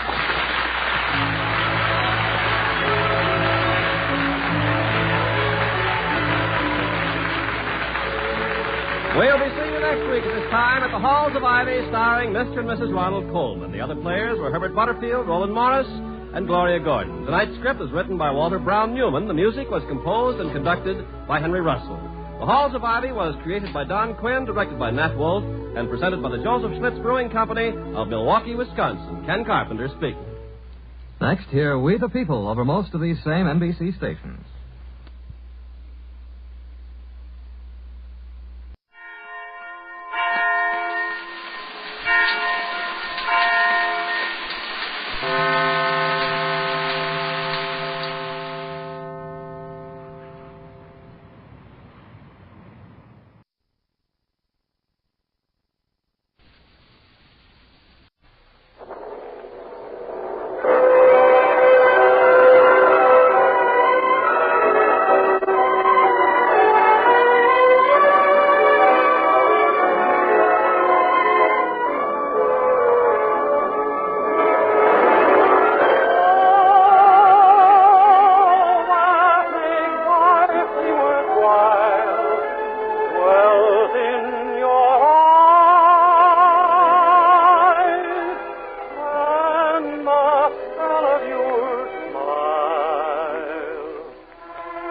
We'll be seeing you next week at this time at the Halls of Ivy, starring Mr. and Mrs. Ronald Coleman. The other players were Herbert Butterfield, Roland Morris, and Gloria Gordon. Tonight's script was written by Walter Brown Newman. The music was composed and conducted by Henry Russell. The Halls of Ivy was created by Don Quinn, directed by Nat Wolf, and presented by the Joseph Schlitz Brewing Company of Milwaukee, Wisconsin. Ken Carpenter speaking. Next, hear We the People over most of these same NBC stations.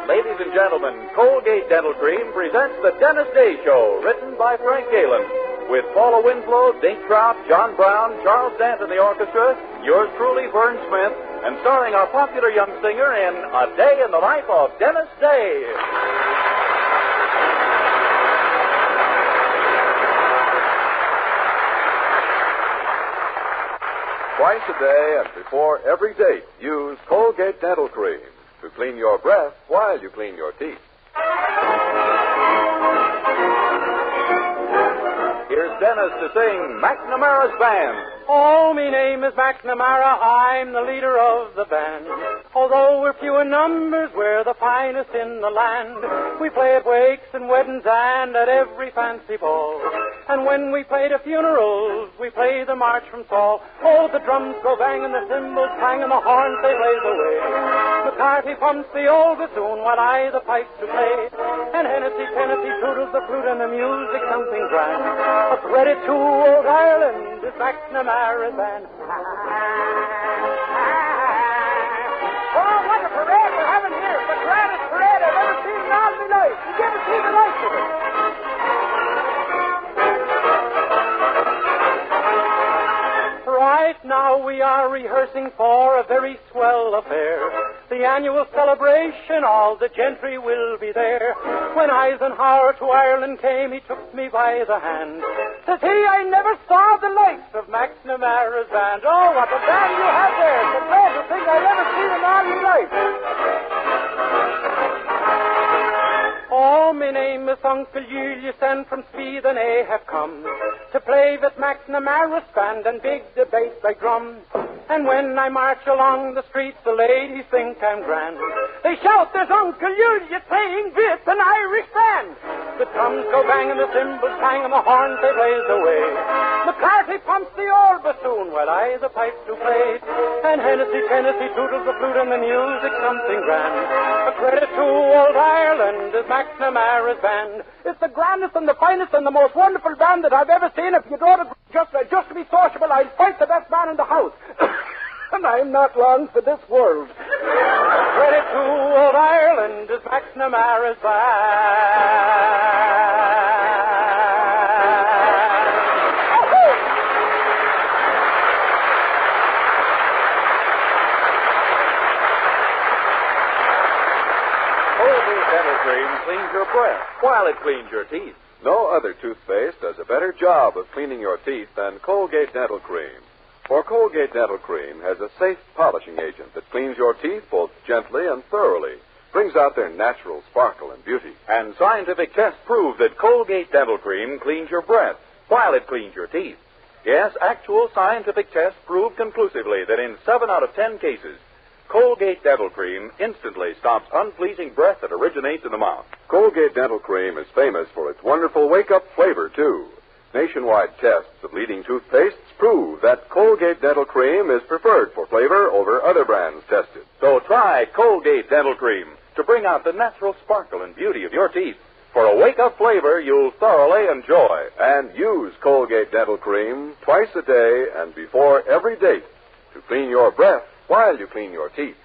Ladies and gentlemen, Colgate Dental Cream presents The Dennis Day Show, written by Frank Galen, with Paula Winslow, Dink Trout, John Brown, Charles Dant in the orchestra, yours truly, Vern Smith, and starring our popular young singer in A Day in the Life of Dennis Day. Twice a day and before every date, use Colgate Dental Cream to clean your breath while you clean your teeth. Here's Dennis to sing McNamara's Band. Oh, me name is McNamara. I'm the leader of the band. Although we're few in numbers, we're the finest in the land. We play at wakes and weddings and at every fancy ball. And when we play at funerals, we play the march from Saul. Oh, the drums go bang and the cymbals clang and the horns they blaze away. McCarthy pumps the old bassoon while I the pipes do play. And Hennessy toodles the flute and the music something grand. A credit to old Ireland is McNamara's band. Oh, what a parade we're having here. The grandest parade I've ever seen in all my life. You ever seen the likes of it? Right now we are rehearsing for a very swell affair. The annual celebration, all the gentry will be there. When Eisenhower to Ireland came, he took me by the hand. Says he, I never saw the likes of McNamara's band. Oh, what a band you have there. The greatest thing I've ever seen in all my life. Oh, my name is Uncle Julius, and from Sweden I have come to play with McNamara's band and big debate by drum. And when I march along the streets, the ladies think I'm grand. They shout, there's Uncle Julius playing with an Irish band. The drums go bang and the cymbals clang and the horns they blaze away. McCarthy pumps the old bassoon while I the pipes do play. And Hennessy toodles the flute and the music something grand. A credit to old Ireland is McNamara's band. It's the grandest and the finest and the most wonderful band that I've ever seen. If you don't agree, just to be sociable, I'll fight the best man in the house. And I'm not long for this world. Credit to old Ireland is McNamara's band. Colgate Dental Cream cleans your breath while it cleans your teeth. No other toothpaste does a better job of cleaning your teeth than Colgate Dental Cream. For Colgate Dental Cream has a safe polishing agent that cleans your teeth both gently and thoroughly, brings out their natural sparkle and beauty. And scientific tests prove that Colgate Dental Cream cleans your breath while it cleans your teeth. Yes, actual scientific tests prove conclusively that in 7 out of 10 cases, Colgate Dental Cream instantly stops unpleasing breath that originates in the mouth. Colgate Dental Cream is famous for its wonderful wake-up flavor, too. Nationwide tests of leading toothpastes prove that Colgate Dental Cream is preferred for flavor over other brands tested. So try Colgate Dental Cream to bring out the natural sparkle and beauty of your teeth. For a wake-up flavor you'll thoroughly enjoy. And use Colgate Dental Cream twice a day and before every date to clean your breath while you clean your teeth.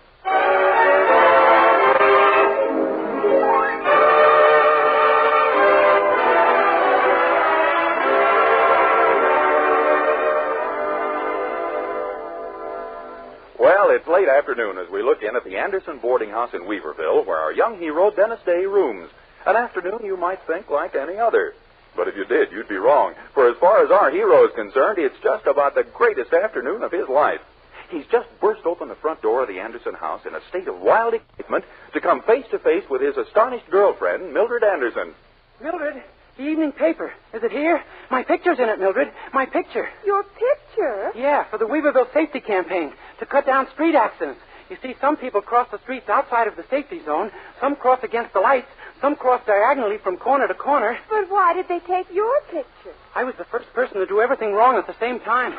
Well, it's late afternoon as we look in at the Anderson boarding house in Weaverville, where our young hero, Dennis Day, rooms. An afternoon you might think like any other. But if you did, you'd be wrong. For as far as our hero is concerned, it's just about the greatest afternoon of his life. He's just burst open the front door of the Anderson house in a state of wild excitement to come face to face with his astonished girlfriend, Mildred Anderson. Mildred, the evening paper. Is it here? My picture's in it, Mildred. My picture. Your picture? Yeah, for the Weaverville safety campaign to cut down street accidents. You see, some people cross the streets outside of the safety zone. Some cross against the lights. Some cross diagonally from corner to corner. But why did they take your picture? I was the first person to do everything wrong at the same time.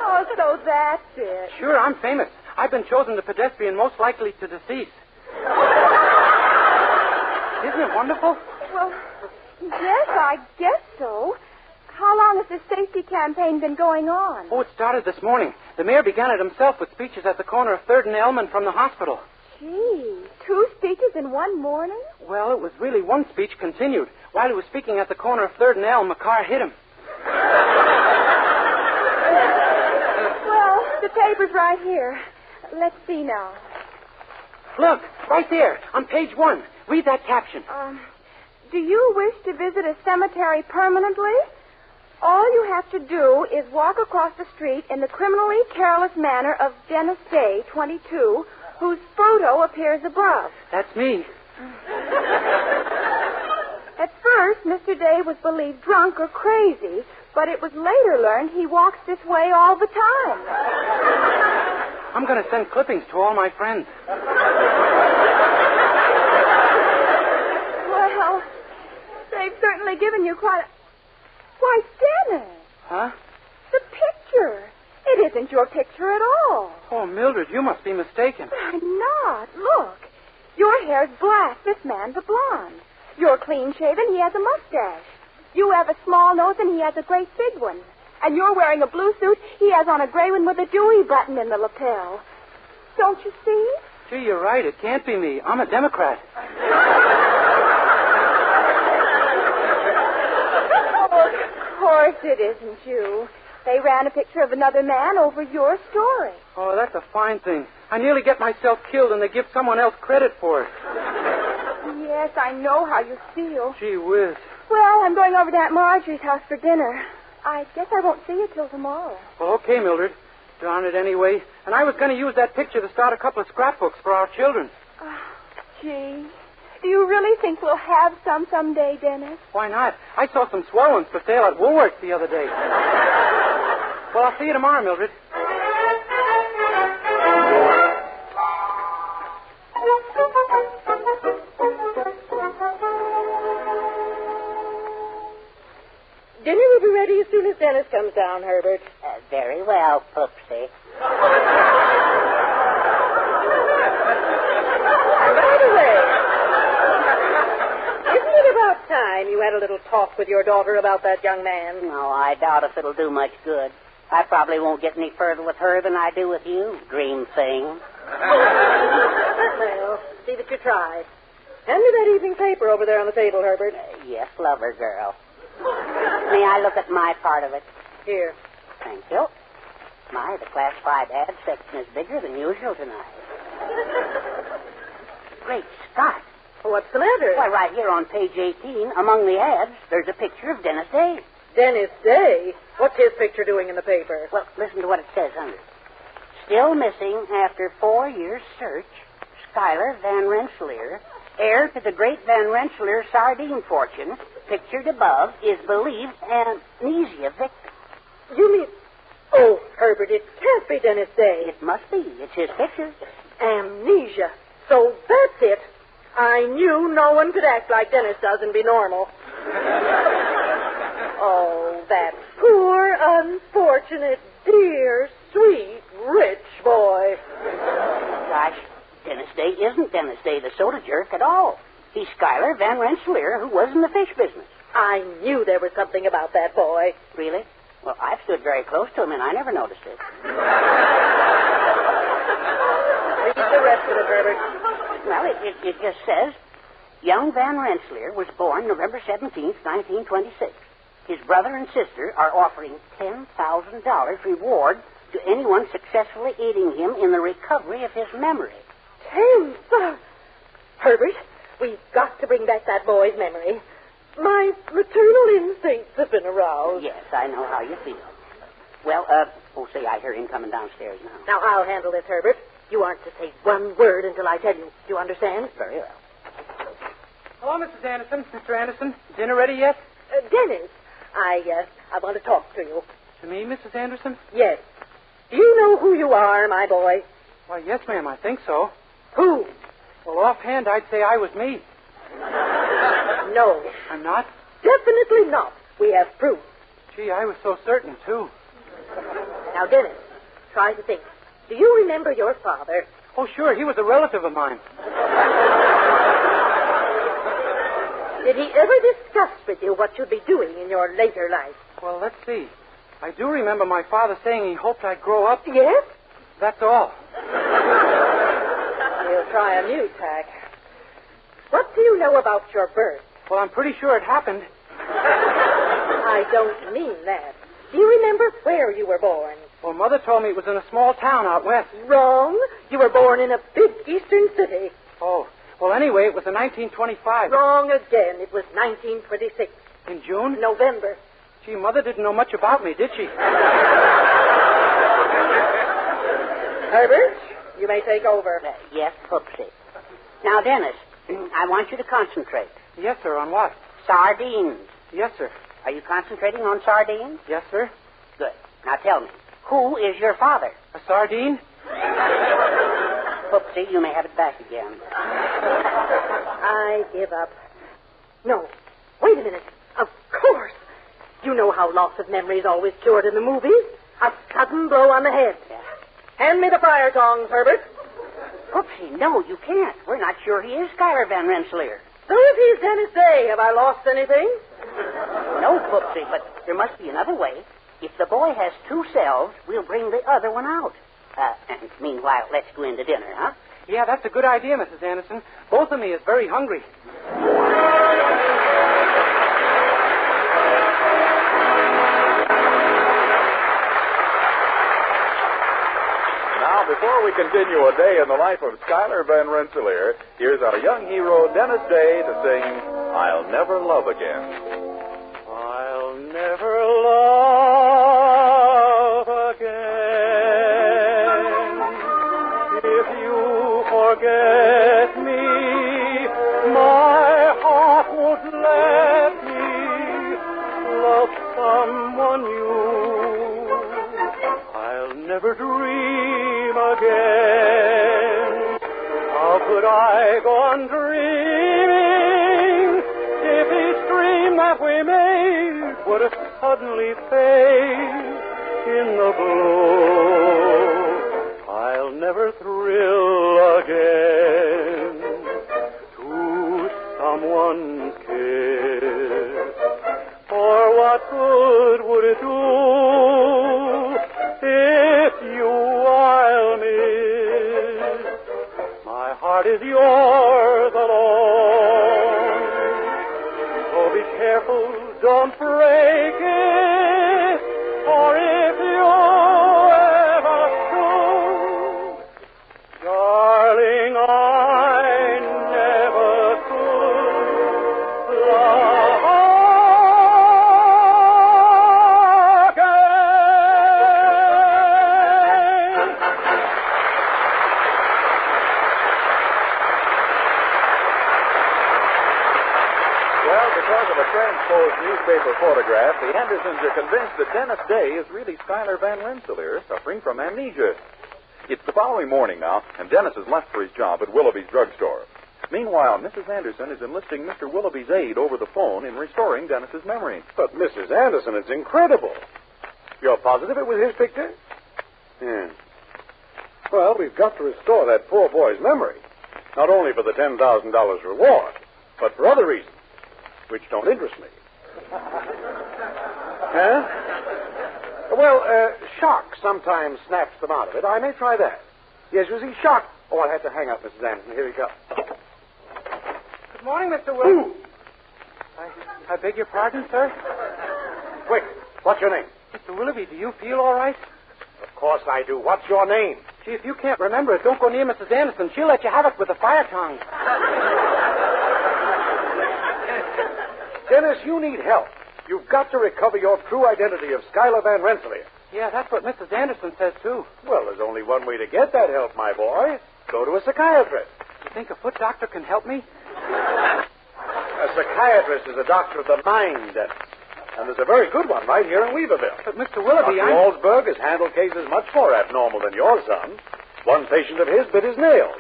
Oh, so that's it. Sure, I'm famous. I've been chosen the pedestrian most likely to decease. Isn't it wonderful? Well, yes, I guess so. How long has this safety campaign been going on? Oh, it started this morning. The mayor began it himself with speeches at the corner of 3rd and Elm and from the hospital. Gee, 2 speeches in one morning? Well, it was really one speech continued. While he was speaking at the corner of 3rd and Elm, a car hit him. Well, the paper's right here. Let's see now. Look, right there, on page 1. Read that caption. Do you wish to visit a cemetery permanently? All you have to do is walk across the street in the criminally careless manner of Dennis Day, 22, whose photo appears above. That's me. At first, Mr. Day was believed drunk or crazy, But it was later learned he walks this way all the time. I'm going to send clippings to all my friends. Well, they've certainly given you quite a... Why, Dennis! Huh? The picture. It isn't your picture at all. Oh, Mildred, you must be mistaken. I'm not. Look. Your hair's black. This man's a blonde. You're clean-shaven. He has a mustache. You have a small nose, and he has a great big one. And you're wearing a blue suit. He has on a gray one with a Dewey button in the lapel. Don't you see? Gee, you're right. It can't be me. I'm a Democrat. Oh, of course it isn't you. They ran a picture of another man over your story. Oh, that's a fine thing. I nearly get myself killed, and they give someone else credit for it. Yes, I know how you feel. Gee whiz. Well, I'm going over to Aunt Marjorie's house for dinner. I guess I won't see you till tomorrow. Well, okay, Mildred. Darn it anyway. And I was going to use that picture to start a couple of scrapbooks for our children. Oh, gee. Do you really think we'll have some someday, Dennis? Why not? I saw some swell ones for sale at Woolworth's the other day. Well, I'll see you tomorrow, Mildred. Dinner will be ready as soon as Dennis comes down, Herbert. Very well, Poopsie. By the way, isn't it about time you had a little talk with your daughter about that young man? No, I doubt if it'll do much good. I probably won't get any further with her than I do with you, green thing. Well, see that you try. Hand me that evening paper over there on the table, Herbert. Yes, lover girl. May I look at my part of it? Here. Thank you. My, the classified ad section is bigger than usual tonight. Great Scott. What's the matter? Why, right here on page 18, among the ads, there's a picture of Dennis Day. Dennis Day? What's his picture doing in the paper? Well, listen to what it says under it. Still missing after 4 years' search, Schuyler Van Rensselaer, heir to the great Van Rensselaer sardine fortune, pictured above, is believed amnesia victim. You mean... Oh, Herbert, it can't be Dennis Day. It must be. It's his picture. Amnesia. So that's it. I knew no one could act like Dennis does and be normal. Oh, that poor, unfortunate, dear, sweet, rich boy. Gosh, Dennis Day isn't Dennis Day, the soda jerk, at all. He's Schuyler Van Rensselaer, who was in the fish business. I knew there was something about that boy. Really? Well, I've stood very close to him, and I never noticed it. Read the rest of it, Herbert. Well, it just says, young Van Rensselaer was born November 17th, 1926. His brother and sister are offering $10,000 reward to anyone successfully aiding him in the recovery of his memory. 10,000? Herbert, we've got to bring back that boy's memory. My maternal instincts have been aroused. Yes, I know how you feel. Well, say, I hear him coming downstairs now. Now, I'll handle this, Herbert. You aren't to say one word until I tell you. Do you understand? Very well. Hello, Mrs. Anderson. Mr. Anderson, dinner ready yet? Dennis, I want to talk to you. To me, Mrs. Anderson? Yes. Do you know who you are, my boy? Why, yes, ma'am, I think so. Who? Well, offhand, I'd say I was me. No. I'm not? Definitely not. We have proof. Gee, I was so certain, too. Now, Dennis, try to think. Do you remember your father? Oh, sure. He was a relative of mine. Did he ever discuss with you what you'd be doing in your later life? Well, let's see. I do remember my father saying he hoped I'd grow up. Yes? That's all. We'll try a new tack. What do you know about your birth? Well, I'm pretty sure it happened. I don't mean that. Do you remember where you were born? Well, Mother told me it was in a small town out west. Wrong. You were born in a big eastern city. Oh. Well, anyway, it was in 1925. Wrong again. It was 1926. In June? November. Gee, Mother didn't know much about me, did she? Herbert, you may take over. Yes, Poopsie. Now, Dennis, I want you to concentrate. Yes, sir. On what? Sardines. Yes, sir. Are you concentrating on sardines? Yes, sir. Good. Now tell me, who is your father? A sardine? Poopsie, you may have it back again. I give up. No. Wait a minute. Of course. You know how loss of memory is always cured in the movies. A sudden blow on the head. Yeah. Hand me the fire tongs, Herbert. Poopsie, no, you can't. We're not sure he is Schuyler Van Rensselaer. So if he's Dennis Day, have I lost anything? No, Poopsie, but there must be another way. If the boy has two selves, we'll bring the other one out. And meanwhile, let's go in to dinner, huh? Yeah, that's a good idea, Mrs. Anderson. Both of me is very hungry. Now, before we continue a day in the life of Schuyler Van Rensselaer, here's our young hero, Dennis Day, to sing I'll Never Love Again. I'll never love again. If you forget me, my heart won't let me love someone new. I'll never dream again. How could I go on dreaming if each dream that we made would suddenly fade in the glow? I'll never thrill again to someone's kiss. For what good would it do if you I'll miss? My heart is yours alone, so be careful, don't break it, for if you ever should, darling, I never could love again. Well, because of a transposed newspaper photograph, the Andersons are convinced that Dennis Day is really Schuyler Van Rensselaer, suffering from amnesia. It's the following morning now, and Dennis has left for his job at Willoughby's drugstore. Meanwhile, Mrs. Anderson is enlisting Mr. Willoughby's aid over the phone in restoring Dennis's memory. But, Mrs. Anderson, it's incredible. You're positive it was his picture? Yeah. Well, we've got to restore that poor boy's memory. Not only for the $10,000 reward, but for other reasons, which don't interest me. Huh? Well, shock sometimes snaps them out of it. I may try that. Yes, you see, shock. Oh, I have to hang up, Mrs. Anderson. Here we go. Good morning, Mr. Willoughby. I beg your pardon, sir? Quick, what's your name? Mr. Willoughby, do you feel all right? Of course I do. What's your name? Gee, if you can't remember it, don't go near Mrs. Anderson. She'll let you have it with a fire tongs. Dennis, you need help. You've got to recover your true identity of Schuyler Van Rensselaer. Yeah, that's what Mrs. Anderson says, too. Well, there's only one way to get that help, my boy. Go to a psychiatrist. You think a foot doctor can help me? A psychiatrist is a doctor of the mind, Dennis. And there's a very good one right here in Weaverville. But, Mr. Willoughby, Dr. Waldsberg has handled cases much more abnormal than your son. One patient of his bit his nails.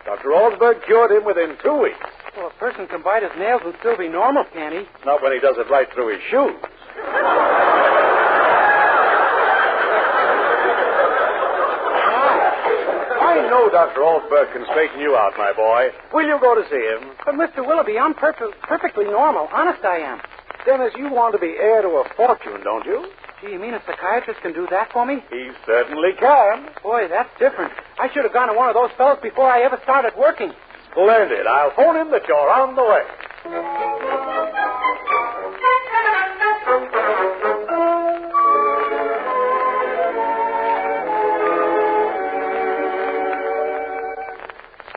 Dr. Waldsberg cured him within 2 weeks. Well, a person can bite his nails and still be normal, can he? Not when he does it right through his shoes. I know Dr. Waldsberg can straighten you out, my boy. Will you go to see him? But, Mr. Willoughby, I'm perfectly normal. Honest, I am. Dennis, you want to be heir to a fortune, don't you? Gee, you mean a psychiatrist can do that for me? He certainly can. Boy, that's different. I should have gone to one of those fellows before I ever started working. Splendid. I'll phone him that you're on the way.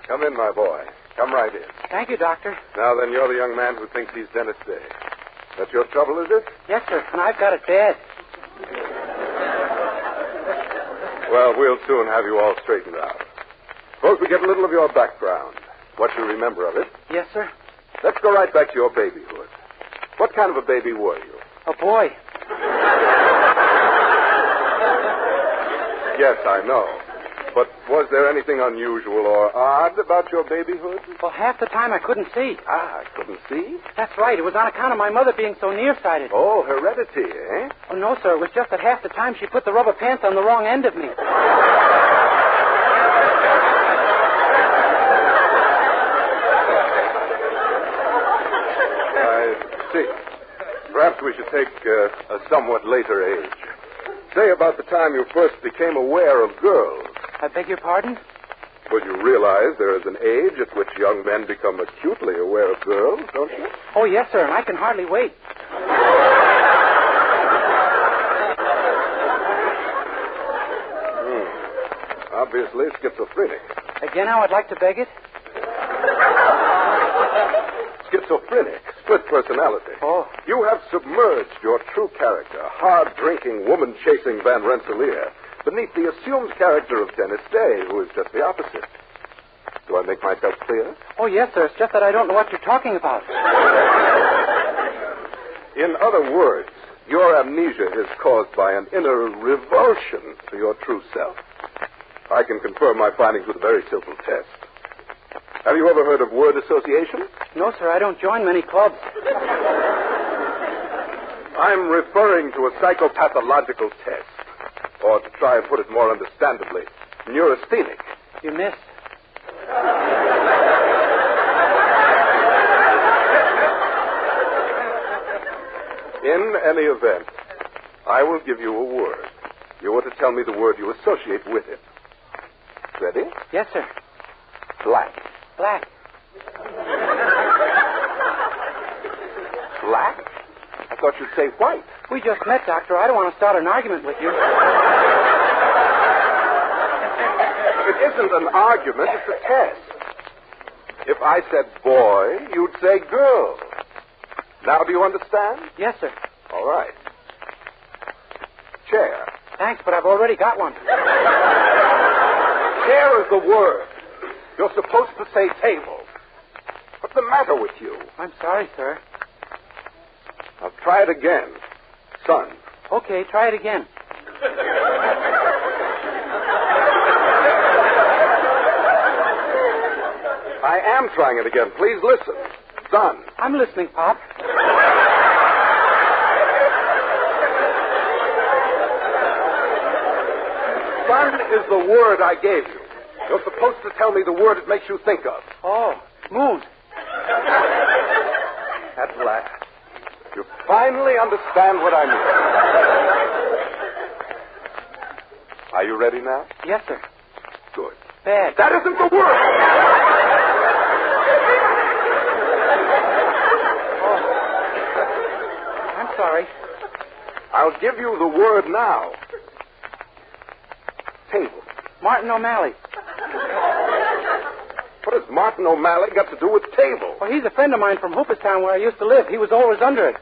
Come in, my boy. Come right in. Thank you, Doctor. Now then, you're the young man who thinks he's Dennis Day. That's your trouble, is it? Yes, sir, and I've got it bad. Well, we'll soon have you all straightened out. Suppose we get a little of your background, what you remember of it. Yes, sir. Let's go right back to your babyhood. What kind of a baby were you? A boy. Yes, I know. But was there anything unusual or odd about your babyhood? Well, half the time I couldn't see. Ah, couldn't see? That's right. It was on account of my mother being so nearsighted. Oh, heredity, eh? Oh, no, sir. It was just that half the time she put the rubber pants on the wrong end of me. I see. Perhaps we should take a somewhat later age. Say about the time you first became aware of girls. I beg your pardon? Well, you realize there is an age at which young men become acutely aware of girls, don't you? Oh, yes, sir, and I can hardly wait. Obviously schizophrenic. Again, how I'd like to beg it? Schizophrenic, split personality. Oh. You have submerged your true character, hard-drinking, woman-chasing Van Rensselaer, beneath the assumed character of Dennis Day, who is just the opposite. Do I make myself clear? Oh, yes, sir. It's just that I don't know what you're talking about. In other words, your amnesia is caused by an inner revulsion to your true self. I can confirm my findings with a very simple test. Have you ever heard of word association? No, sir. I don't join many clubs. I'm referring to a psychopathological test. Or to try and put it more understandably, neurasthenic. You missed. In any event, I will give you a word. You are to tell me the word you associate with it. Ready? Yes, sir. Black. Black. Black? I thought you'd say white. We just met, Doctor. I don't want to start an argument with you. It isn't an argument, it's a test. If I said boy, you'd say girl. Now do you understand? Yes, sir. All right. Chair. Thanks, but I've already got one. Chair is the word. You're supposed to say table. What's the matter with you? I'm sorry, sir. I'll try it again. Son. Okay, try it again. I am trying it again. Please listen. Son. I'm listening, Pop. Son is the word I gave you. You're supposed to tell me the word it makes you think of. Oh, moon. At last. You finally understand what I mean. Are you ready now? Yes, sir. Good. Bad. That isn't the word! I'm sorry. I'll give you the word now. Table. Martin O'Malley. What has Martin O'Malley got to do with table? Well, he's a friend of mine from Hooperstown where I used to live. He was always under it.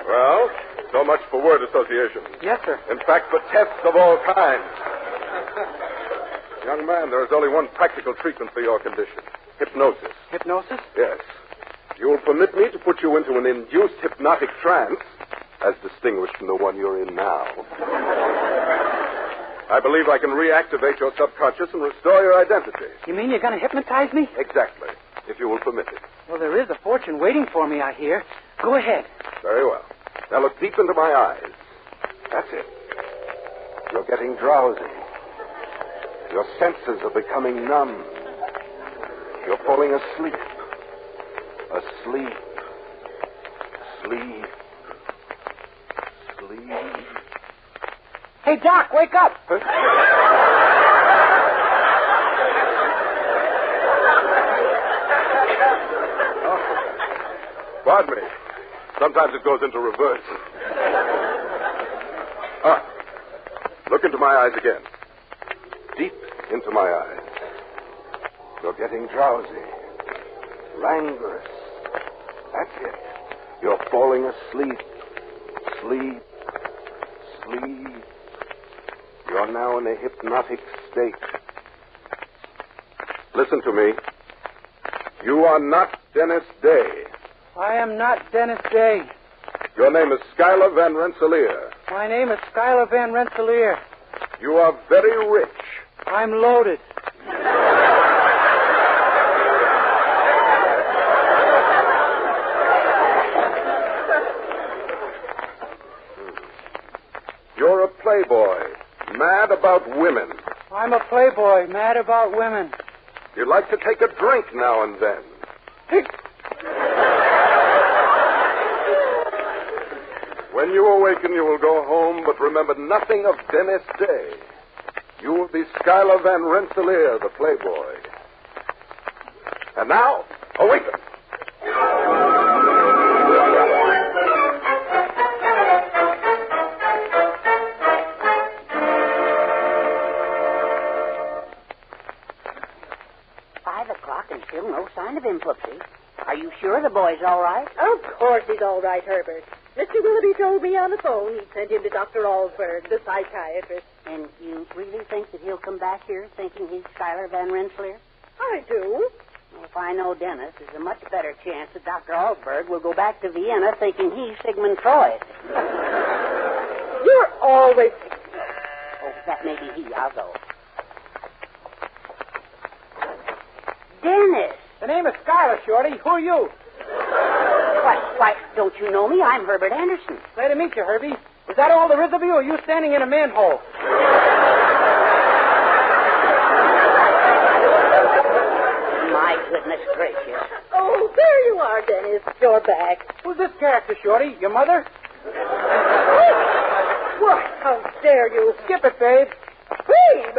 Well, so much for word association. Yes, sir. In fact, for tests of all kinds. Young man, there is only one practical treatment for your condition. Hypnosis. Hypnosis? Yes. You will permit me to put you into an induced hypnotic trance, as distinguished from the one you're in now. I believe I can reactivate your subconscious and restore your identity. You mean you're going to hypnotize me? Exactly, if you will permit it. Well, there is a fortune waiting for me, I hear. Go ahead. Very well. Now look deep into my eyes. That's it. You're getting drowsy. Your senses are becoming numb. You're falling asleep. Asleep. Sleep. Sleep. Hey, Doc, wake up. Pardon me. Sometimes it goes into reverse. Look into my eyes again. Deep into my eyes. You're getting drowsy. Languorous. That's it. You're falling asleep. Sleep. Sleep. You're now in a hypnotic state. Listen to me. You are not Dennis Day. I am not Dennis Day. Your name is Schuyler Van Rensselaer. My name is Schuyler Van Rensselaer. You are very rich. I'm loaded. You're a playboy, mad about women. I'm a playboy, mad about women. You like to take a drink now and then. When you awaken, you will go home, but remember nothing of Dennis Day. You will be Schuyler Van Rensselaer, the playboy. And now, awaken. And still no sign of him, Poopsie. Are you sure the boy's all right? Of course he's all right, Herbert. Mr. Willoughby told me on the phone he'd sent him to Dr. Allsberg, the psychiatrist. And you really think that he'll come back here thinking he's Schuyler Van Rensselaer? I do. Well, if I know Dennis, there's a much better chance that Dr. Allsberg will go back to Vienna thinking he's Sigmund Freud. You're always... Oh, that may be he. I'll go. Dennis. The name is Schuyler, Shorty. Who are you? Why, don't you know me? I'm Herbert Anderson. Glad to meet you, Herbie. Is that all there is of you, or are you standing in a manhole? My goodness gracious. Oh, there you are, Dennis. You're back. Who's this character, Shorty? Your mother? What? How dare you? Skip it, babe. Babe!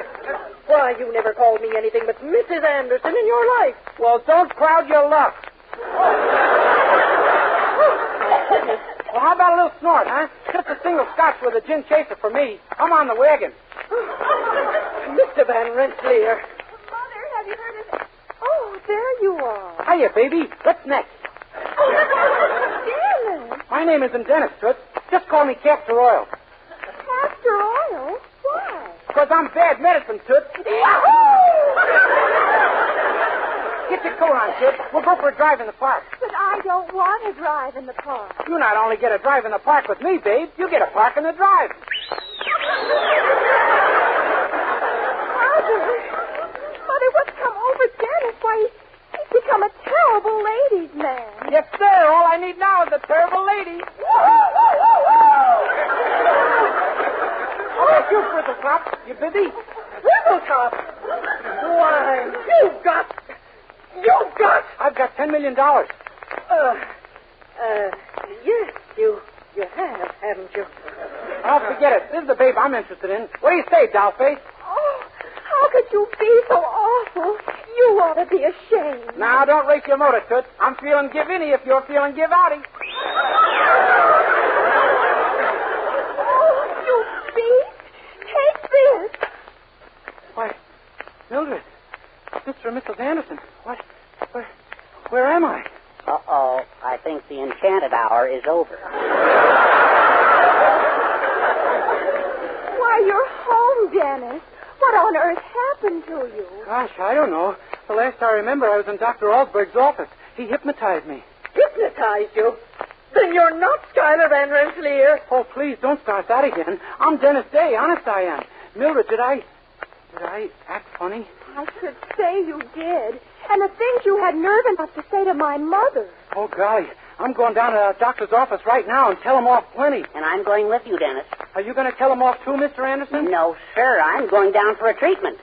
Why, you never called me anything but Mrs. Anderson in your life. Well, don't crowd your luck. Well, how about a little snort, huh? Just a single scotch with a gin chaser for me. I'm on the wagon. Mr. Van Rensselaer. Mother, have you heard of it? Oh, there you are. Hiya, baby. What's next? Dennis. My name isn't Dennis, Toots. Just call me Castor Oil. Castor oil? Why? Because I'm bad medicine, Toots. Get your coat on, kid. We'll go for a drive in the park. But I don't want to drive in the park. You not only get a drive in the park with me, babe, you get a park in the drive. Mother, what's come over Dennis? Why, he's become a terrible ladies' man. Yes, sir. All I need now is a terrible lady. Oh, that's you, Frizzletop. You busy? Frizzletop? Why, you've got... I've got $10 million. Yes, you have, haven't you? Oh, forget it. This is the babe I'm interested in. What do you say, dollface? Oh, how could you be so awful? You ought to be ashamed. Now, don't race your motor, Toots. I'm feeling give-inny if you're feeling give-outy. Oh, you beast. Take this. Why, Mildred. Mr. and Mrs. Anderson. What? Where am I? Uh-oh. I think the enchanted hour is over. Why, you're home, Dennis. What on earth happened to you? Gosh, I don't know. The last I remember, I was in Dr. Allsberg's office. He hypnotized me. Hypnotized you? Then you're not Schuyler Van Rensselaer. Oh, please, don't start that again. I'm Dennis Day. Honest, I am. Mildred, did I act funny? I should say you did. And the things you had nerve enough to say to my mother. Oh, golly. I'm going down to the doctor's office right now and tell him off plenty. And I'm going with you, Dennis. Are you going to tell him off too, Mr. Anderson? No, sir. I'm going down for a treatment.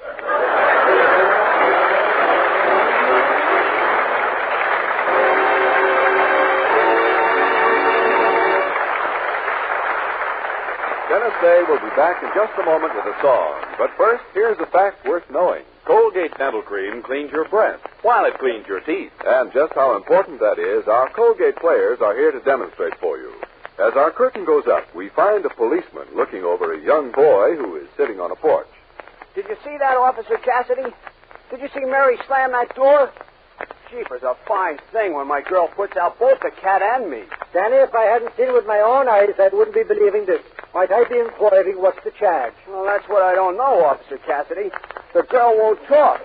Dennis Day will be back in just a moment with a song. But first, here's a fact worth knowing. Colgate Dental Cream cleans your breath while it cleans your teeth. And just how important that is, our Colgate players are here to demonstrate for you. As our curtain goes up, we find a policeman looking over a young boy who is sitting on a porch. Did you see that, Officer Cassidy? Did you see Mary slam that door? Jeepers, a fine thing when my girl puts out both the cat and me. Danny, if I hadn't seen it with my own eyes, I wouldn't be believing this. Might I be inquiring what's the charge? Well, that's what I don't know, Officer Cassidy. The girl won't talk.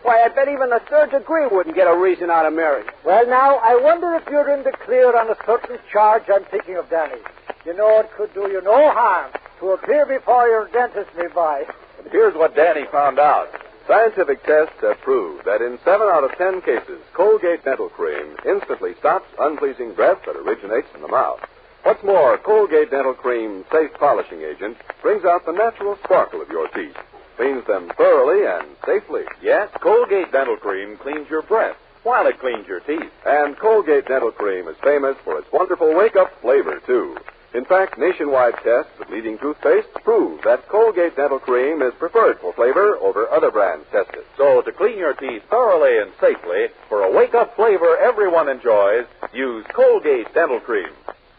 Why, I bet even the third degree wouldn't get a reason out of Mary. Well, now, I wonder if you're in the clear on a certain charge I'm thinking of, Danny. You know, it could do you no harm to appear before your dentist nearby. Here's what Danny found out. Scientific tests have proved that in 7 out of 10 cases, Colgate Dental Cream instantly stops unpleasing breath that originates in the mouth. What's more, Colgate Dental Cream's safe polishing agent brings out the natural sparkle of your teeth, cleans them thoroughly and safely. Yes, Colgate Dental Cream cleans your breath while it cleans your teeth. And Colgate Dental Cream is famous for its wonderful wake-up flavor, too. In fact, nationwide tests of leading toothpaste prove that Colgate Dental Cream is preferred for flavor over other brands tested. So to clean your teeth thoroughly and safely, for a wake-up flavor everyone enjoys, use Colgate Dental Cream.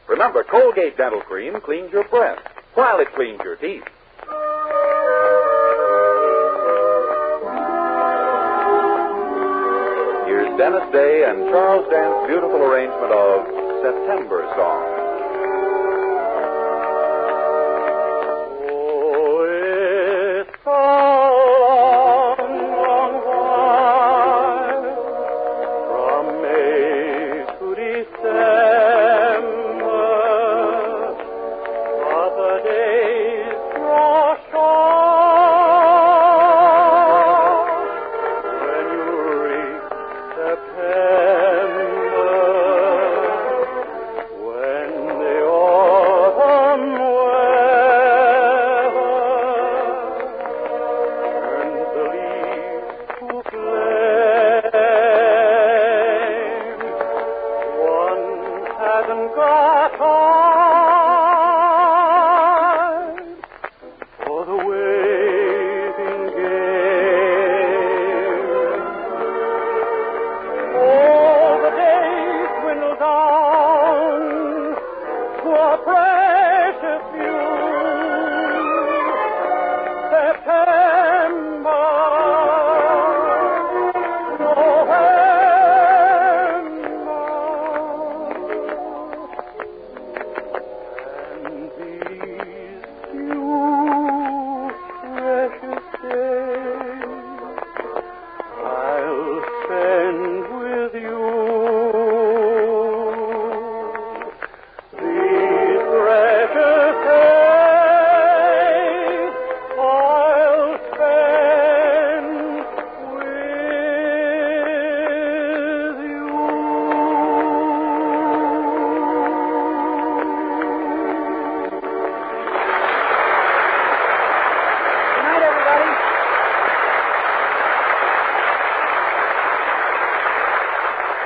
Remember, Colgate Dental Cream cleans your breath while it cleans your teeth. Here's Dennis Day and Charles Dant's beautiful arrangement of September Song.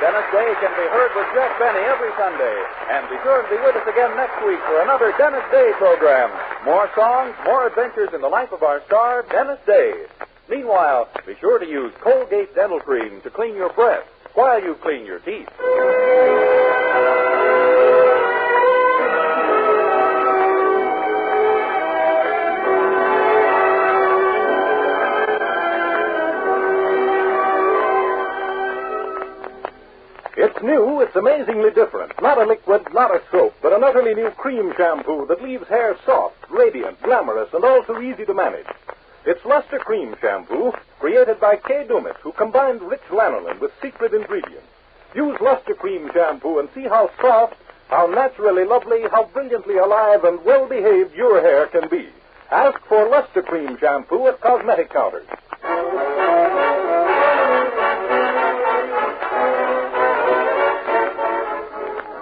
Dennis Day can be heard with Jeff Benny every Sunday. And be sure to be with us again next week for another Dennis Day program. More songs, more adventures in the life of our star, Dennis Day. Meanwhile, be sure to use Colgate Dental Cream to clean your breath while you clean your teeth. It's new, it's amazingly different. Not a liquid, not a soap, but an utterly new cream shampoo that leaves hair soft, radiant, glamorous, and also easy to manage. It's Luster Cream Shampoo, created by Kay Dumas, who combined rich lanolin with secret ingredients. Use Luster Cream Shampoo and see how soft, how naturally lovely, how brilliantly alive and well-behaved your hair can be. Ask for Luster Cream Shampoo at cosmetic counters.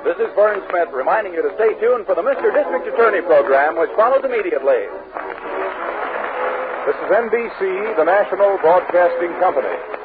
This is Vern Smith reminding you to stay tuned for the Mr. District Attorney program, which follows immediately. This is NBC, the National Broadcasting Company.